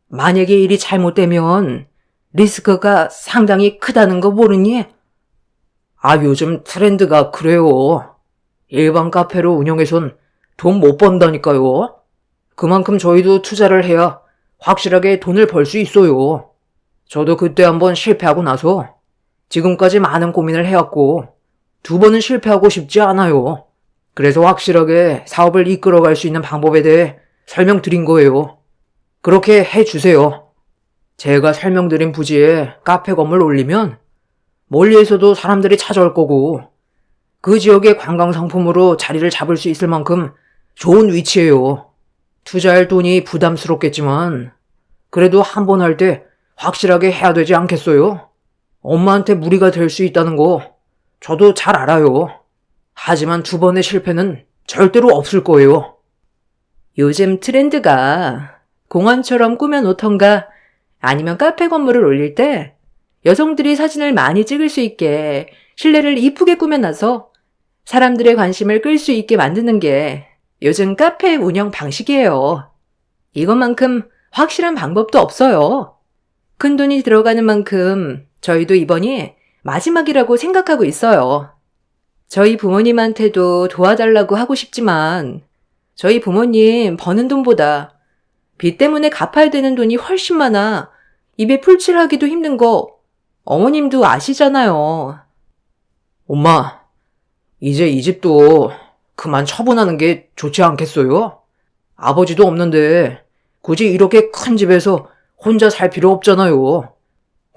만약에 일이 잘못되면 리스크가 상당히 크다는 거 모르니? 요즘 트렌드가 그래요. 일반 카페로 운영해선 돈 못 번다니까요. 그만큼 저희도 투자를 해야 확실하게 돈을 벌 수 있어요. 저도 그때 한번 실패하고 나서 지금까지 많은 고민을 해왔고 두 번은 실패하고 싶지 않아요. 그래서 확실하게 사업을 이끌어갈 수 있는 방법에 대해 설명드린 거예요. 그렇게 해주세요. 제가 설명드린 부지에 카페 건물 올리면 멀리에서도 사람들이 찾아올 거고 그 지역의 관광 상품으로 자리를 잡을 수 있을 만큼 좋은 위치예요. 투자할 돈이 부담스럽겠지만 그래도 한 번 할 때 확실하게 해야 되지 않겠어요? 엄마한테 무리가 될 수 있다는 거 저도 잘 알아요. 하지만 2번의 실패는 절대로 없을 거예요. 요즘 트렌드가 공원처럼 꾸며놓던가 아니면 카페 건물을 올릴 때 여성들이 사진을 많이 찍을 수 있게 실내를 이쁘게 꾸며놔서 사람들의 관심을 끌 수 있게 만드는 게 요즘 카페 운영 방식이에요. 이것만큼 확실한 방법도 없어요. 큰돈이 들어가는 만큼 저희도 이번이 마지막이라고 생각하고 있어요. 저희 부모님한테도 도와달라고 하고 싶지만 저희 부모님 버는 돈보다 빚 때문에 갚아야 되는 돈이 훨씬 많아 입에 풀칠하기도 힘든 거 어머님도 아시잖아요. 엄마, 이제 이 집도 그만 처분하는 게 좋지 않겠어요? 아버지도 없는데 굳이 이렇게 큰 집에서 혼자 살 필요 없잖아요.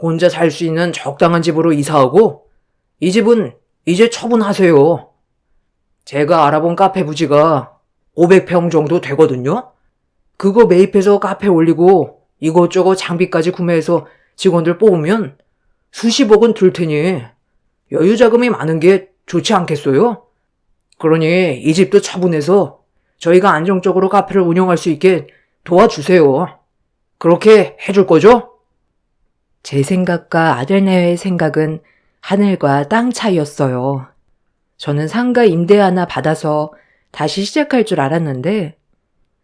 혼자 살 수 있는 적당한 집으로 이사하고 이 집은 이제 처분하세요. 제가 알아본 카페 부지가 500평 정도 되거든요. 그거 매입해서 카페 올리고 이것저것 장비까지 구매해서 직원들 뽑으면 수십억은 들 테니 여유 자금이 많은 게 좋지 않겠어요? 그러니 이 집도 처분해서 저희가 안정적으로 카페를 운영할 수 있게 도와주세요. 그렇게 해줄 거죠? 제 생각과 아들내외의 생각은 하늘과 땅 차이였어요. 저는 상가 임대 하나 받아서 다시 시작할 줄 알았는데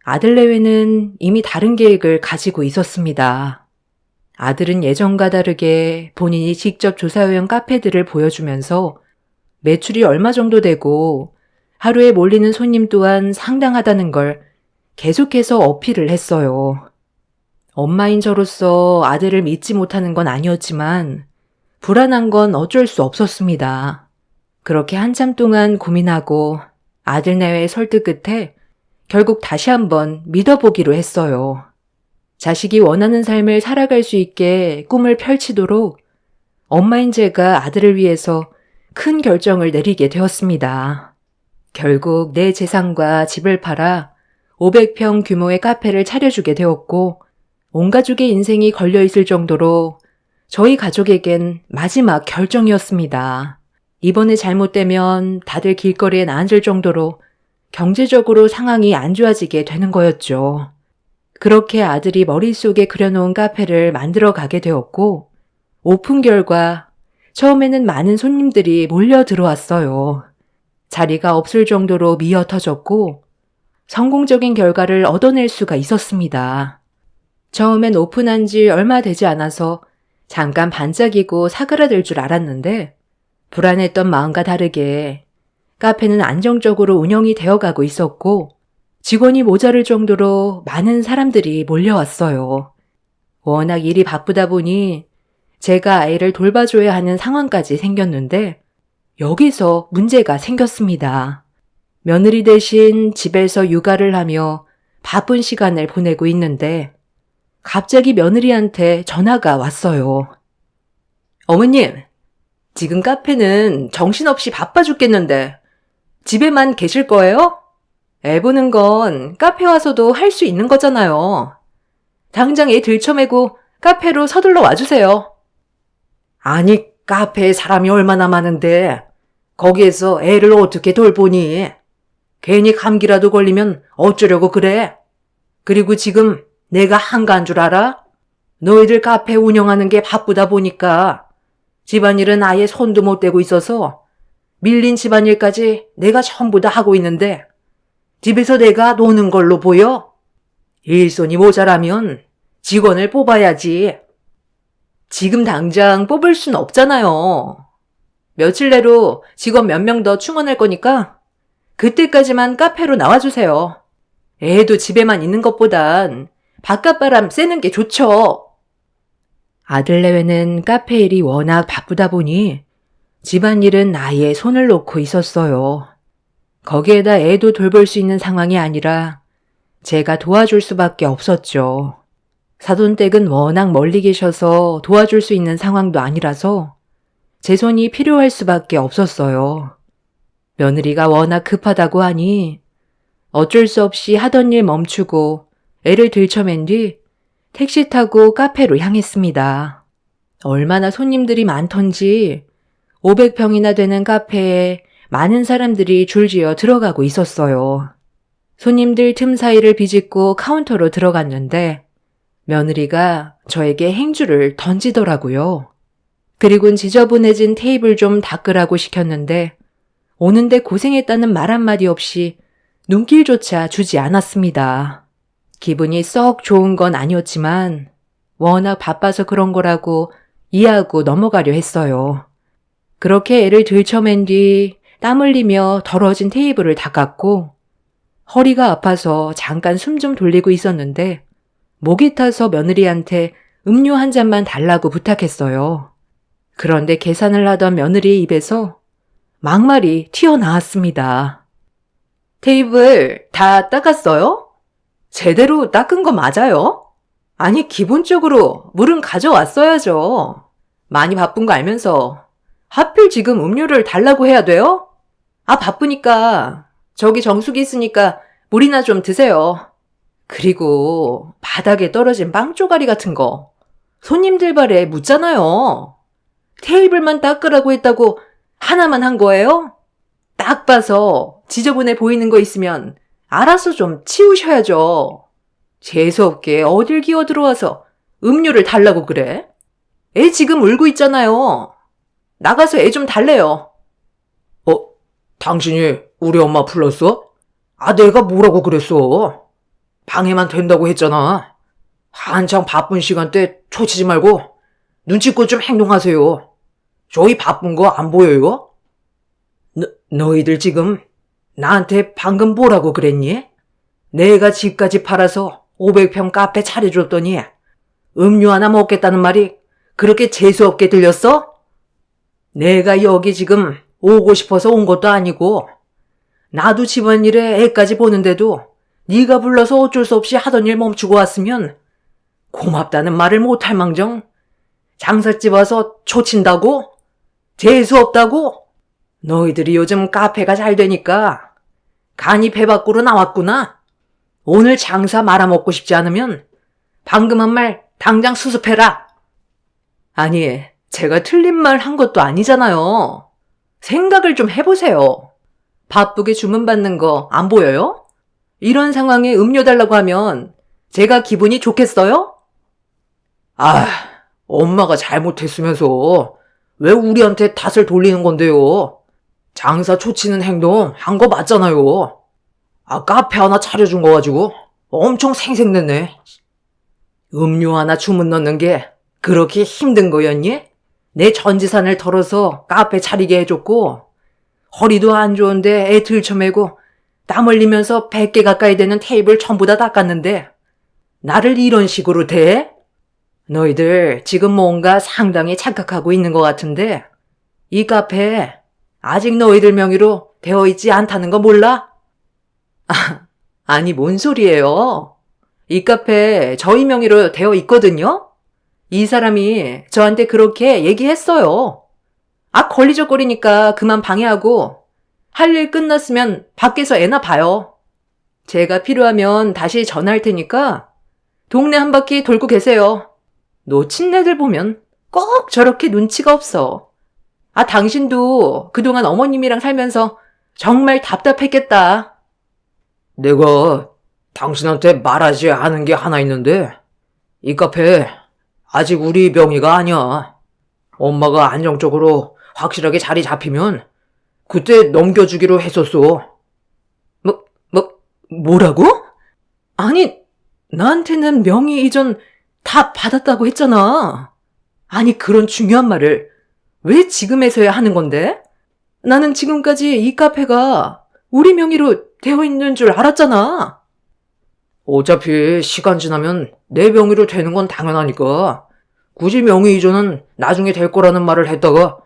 아들내외는 이미 다른 계획을 가지고 있었습니다. 아들은 예전과 다르게 본인이 직접 조사해온 카페들을 보여주면서 매출이 얼마 정도 되고 하루에 몰리는 손님 또한 상당하다는 걸 계속해서 어필을 했어요. 엄마인 저로서 아들을 믿지 못하는 건 아니었지만 불안한 건 어쩔 수 없었습니다. 그렇게 한참 동안 고민하고 아들내외의 설득 끝에 결국 다시 한번 믿어보기로 했어요. 자식이 원하는 삶을 살아갈 수 있게 꿈을 펼치도록 엄마인 제가 아들을 위해서 큰 결정을 내리게 되었습니다. 결국 내 재산과 집을 팔아 500평 규모의 카페를 차려주게 되었고 온 가족의 인생이 걸려있을 정도로 저희 가족에겐 마지막 결정이었습니다. 이번에 잘못되면 다들 길거리에 앉을 정도로 경제적으로 상황이 안 좋아지게 되는 거였죠. 그렇게 아들이 머릿속에 그려놓은 카페를 만들어 가게 되었고 오픈 결과 처음에는 많은 손님들이 몰려 들어왔어요. 자리가 없을 정도로 미어 터졌고 성공적인 결과를 얻어낼 수가 있었습니다. 처음엔 오픈한 지 얼마 되지 않아서 잠깐 반짝이고 사그라들 줄 알았는데 불안했던 마음과 다르게 카페는 안정적으로 운영이 되어가고 있었고 직원이 모자랄 정도로 많은 사람들이 몰려왔어요. 워낙 일이 바쁘다 보니 제가 아이를 돌봐줘야 하는 상황까지 생겼는데 여기서 문제가 생겼습니다. 며느리 대신 집에서 육아를 하며 바쁜 시간을 보내고 있는데 갑자기 며느리한테 전화가 왔어요. 어머님, 지금 카페는 정신없이 바빠 죽겠는데 집에만 계실 거예요? 애 보는 건 카페 와서도 할 수 있는 거잖아요. 당장 애 들쳐매고 카페로 서둘러 와주세요. 아니, 카페에 사람이 얼마나 많은데 거기에서 애를 어떻게 돌보니? 괜히 감기라도 걸리면 어쩌려고 그래? 그리고 지금 내가 한가한 줄 알아? 너희들 카페 운영하는 게 바쁘다 보니까 집안일은 아예 손도 못 대고 있어서 밀린 집안일까지 내가 전부 다 하고 있는데 집에서 내가 노는 걸로 보여? 일손이 모자라면 직원을 뽑아야지. 지금 당장 뽑을 순 없잖아요. 며칠 내로 직원 몇 명 더 충원할 거니까 그때까지만 카페로 나와주세요. 애도 집에만 있는 것보단 바깥바람 쐬는 게 좋죠. 아들내외는 카페 일이 워낙 바쁘다 보니 집안일은 아예 손을 놓고 있었어요. 거기에다 애도 돌볼 수 있는 상황이 아니라 제가 도와줄 수밖에 없었죠. 사돈댁은 워낙 멀리 계셔서 도와줄 수 있는 상황도 아니라서 제 손이 필요할 수밖에 없었어요. 며느리가 워낙 급하다고 하니 어쩔 수 없이 하던 일 멈추고 애를 들쳐맨 뒤 택시 타고 카페로 향했습니다. 얼마나 손님들이 많던지 500평이나 되는 카페에 많은 사람들이 줄지어 들어가고 있었어요. 손님들 틈 사이를 비집고 카운터로 들어갔는데 며느리가 저에게 행주를 던지더라고요. 그리곤 지저분해진 테이블 좀 닦으라고 시켰는데 오는데 고생했다는 말 한마디 없이 눈길조차 주지 않았습니다. 기분이 썩 좋은 건 아니었지만 워낙 바빠서 그런 거라고 이해하고 넘어가려 했어요. 그렇게 애를 들쳐맨 뒤 땀 흘리며 더러워진 테이블을 닦았고 허리가 아파서 잠깐 숨 좀 돌리고 있었는데 목이 타서 며느리한테 음료 한 잔만 달라고 부탁했어요. 그런데 계산을 하던 며느리의 입에서 막말이 튀어나왔습니다. 테이블 다 닦았어요? 제대로 닦은 거 맞아요? 아니, 기본적으로 물은 가져왔어야죠. 많이 바쁜 거 알면서 하필 지금 음료를 달라고 해야 돼요? 아, 바쁘니까 저기 정수기 있으니까 물이나 좀 드세요. 그리고 바닥에 떨어진 빵 조가리 같은 거 손님들 발에 묻잖아요. 테이블만 닦으라고 했다고 하나만 한 거예요? 딱 봐서 지저분해 보이는 거 있으면 알아서 좀 치우셔야죠. 재수없게 어딜 기어 들어와서 음료를 달라고 그래? 애 지금 울고 있잖아요. 나가서 애 좀 달래요. 당신이 우리 엄마 불렀어? 아, 내가 뭐라고 그랬어? 방해만 된다고 했잖아. 한창 바쁜 시간대 초치지 말고 눈치껏 좀 행동하세요. 저희 바쁜 거 안 보여요? 너희들 지금 나한테 방금 뭐라고 그랬니? 내가 집까지 팔아서 500평 카페 차려줬더니 음료 하나 먹겠다는 말이 그렇게 재수없게 들렸어? 내가 여기 지금 오고 싶어서 온 것도 아니고 나도 집안일에 애까지 보는데도 네가 불러서 어쩔 수 없이 하던 일 멈추고 왔으면 고맙다는 말을 못할 망정 장사집 와서 초친다고? 재수없다고? 너희들이 요즘 카페가 잘 되니까 간이 배 밖으로 나왔구나. 오늘 장사 말아먹고 싶지 않으면 방금 한 말 당장 수습해라. 아니, 제가 틀린 말 한 것도 아니잖아요. 생각을 좀 해보세요. 바쁘게 주문받는 거 안 보여요? 이런 상황에 음료 달라고 하면 제가 기분이 좋겠어요? 아, 엄마가 잘못했으면서 왜 우리한테 탓을 돌리는 건데요? 장사 초치는 행동 한 거 맞잖아요. 아, 카페 하나 차려준 거 가지고 엄청 생색냈네. 음료 하나 주문 넣는 게 그렇게 힘든 거였니? 내 전 재산을 털어서 카페 차리게 해줬고 허리도 안 좋은데 애 들쳐매고 땀 흘리면서 100개 가까이 되는 테이블 전부 다 닦았는데 나를 이런 식으로 대? 너희들 지금 뭔가 상당히 착각하고 있는 것 같은데 이 카페 아직 너희들 명의로 되어 있지 않다는 거 몰라? 아니 뭔 소리예요? 이 카페 저희 명의로 되어 있거든요? 이 사람이 저한테 그렇게 얘기했어요. 아, 걸리적거리니까 그만 방해하고 할 일 끝났으면 밖에서 애나 봐요. 제가 필요하면 다시 전화할 테니까 동네 한 바퀴 돌고 계세요. 놓친 애들 보면 꼭 저렇게 눈치가 없어. 아, 당신도 그동안 어머님이랑 살면서 정말 답답했겠다. 내가 당신한테 말하지 않은 게 하나 있는데 이 카페 아직 우리 명의가 아니야. 엄마가 안정적으로 확실하게 자리 잡히면 그때 넘겨주기로 했었어. 뭐라고? 아니, 나한테는 명의 이전 다 받았다고 했잖아. 아니, 그런 중요한 말을 왜 지금에서야 하는 건데? 나는 지금까지 이 카페가 우리 명의로 되어 있는 줄 알았잖아. 어차피 시간 지나면 내 명의로 되는 건 당연하니까 굳이 명의 이전은 나중에 될 거라는 말을 했다가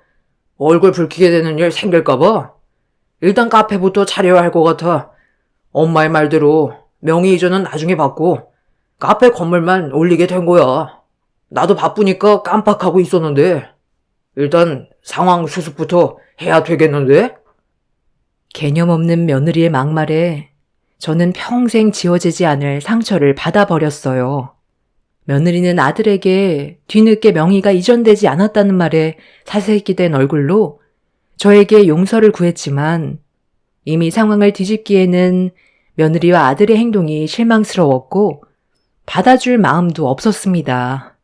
얼굴 붉히게 되는 일 생길까봐 일단 카페부터 차려야 할 것 같아. 엄마의 말대로 명의 이전은 나중에 받고 카페 건물만 올리게 된 거야. 나도 바쁘니까 깜빡하고 있었는데 일단 상황 수습부터 해야 되겠는데? 개념 없는 며느리의 막말에 저는 평생 지워지지 않을 상처를 받아버렸어요. 며느리는 아들에게 뒤늦게 명의가 이전되지 않았다는 말에 사색이 얼굴로 저에게 용서를 구했지만 이미 상황을 뒤집기에는 며느리와 아들의 행동이 실망스러웠고 받아줄 마음도 없었습니다.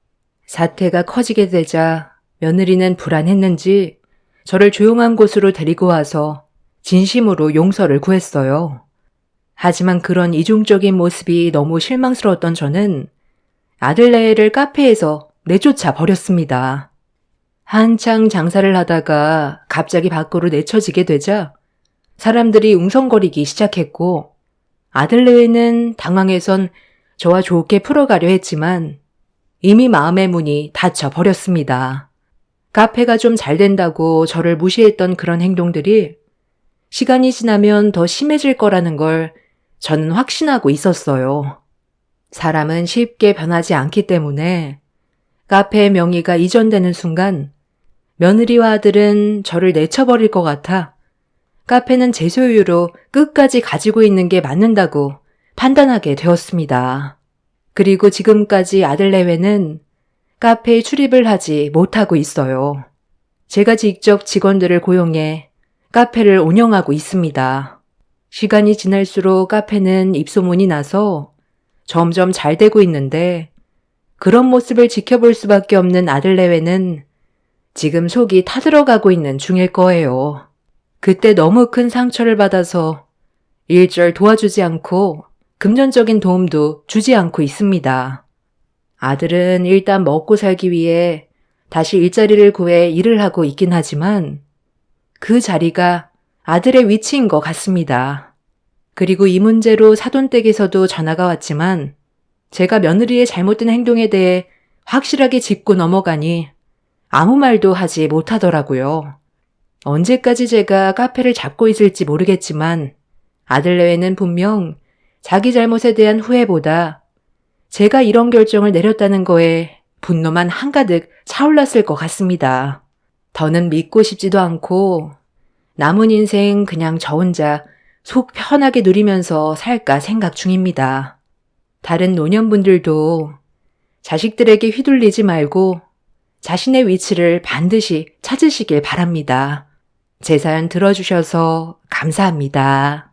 사태가 커지게 되자 며느리는 불안했는지 저를 조용한 곳으로 데리고 와서 진심으로 용서를 구했어요. 하지만 그런 이중적인 모습이 너무 실망스러웠던 저는 아들네를 카페에서 내쫓아 버렸습니다. 한창 장사를 하다가 갑자기 밖으로 내쳐지게 되자 사람들이 웅성거리기 시작했고 아들네는 당황해선 저와 좋게 풀어가려 했지만 이미 마음의 문이 닫혀 버렸습니다. 카페가 좀 잘 된다고 저를 무시했던 그런 행동들이 시간이 지나면 더 심해질 거라는 걸 저는 확신하고 있었어요. 사람은 쉽게 변하지 않기 때문에 카페의 명의가 이전되는 순간 며느리와 아들은 저를 내쳐버릴 것 같아 카페는 제 소유로 끝까지 가지고 있는 게 맞는다고 판단하게 되었습니다. 그리고 지금까지 아들 내외는 카페에 출입을 하지 못하고 있어요. 제가 직접 직원들을 고용해 카페를 운영하고 있습니다. 시간이 지날수록 카페는 입소문이 나서 점점 잘 되고 있는데 그런 모습을 지켜볼 수밖에 없는 아들 내외는 지금 속이 타들어가고 있는 중일 거예요. 그때 너무 큰 상처를 받아서 일절 도와주지 않고 금전적인 도움도 주지 않고 있습니다. 아들은 일단 먹고 살기 위해 다시 일자리를 구해 일을 하고 있긴 하지만 그 자리가 아들의 위치인 것 같습니다. 그리고 이 문제로 사돈댁에서도 전화가 왔지만 제가 며느리의 잘못된 행동에 대해 확실하게 짚고 넘어가니 아무 말도 하지 못하더라고요. 언제까지 제가 카페를 잡고 있을지 모르겠지만 아들내외는 분명 자기 잘못에 대한 후회보다 제가 이런 결정을 내렸다는 거에 분노만 한가득 차올랐을 것 같습니다. 더는 믿고 싶지도 않고 남은 인생 그냥 저 혼자 속 편하게 누리면서 살까 생각 중입니다. 다른 노년분들도 자식들에게 휘둘리지 말고 자신의 위치를 반드시 찾으시길 바랍니다. 제 사연 들어주셔서 감사합니다.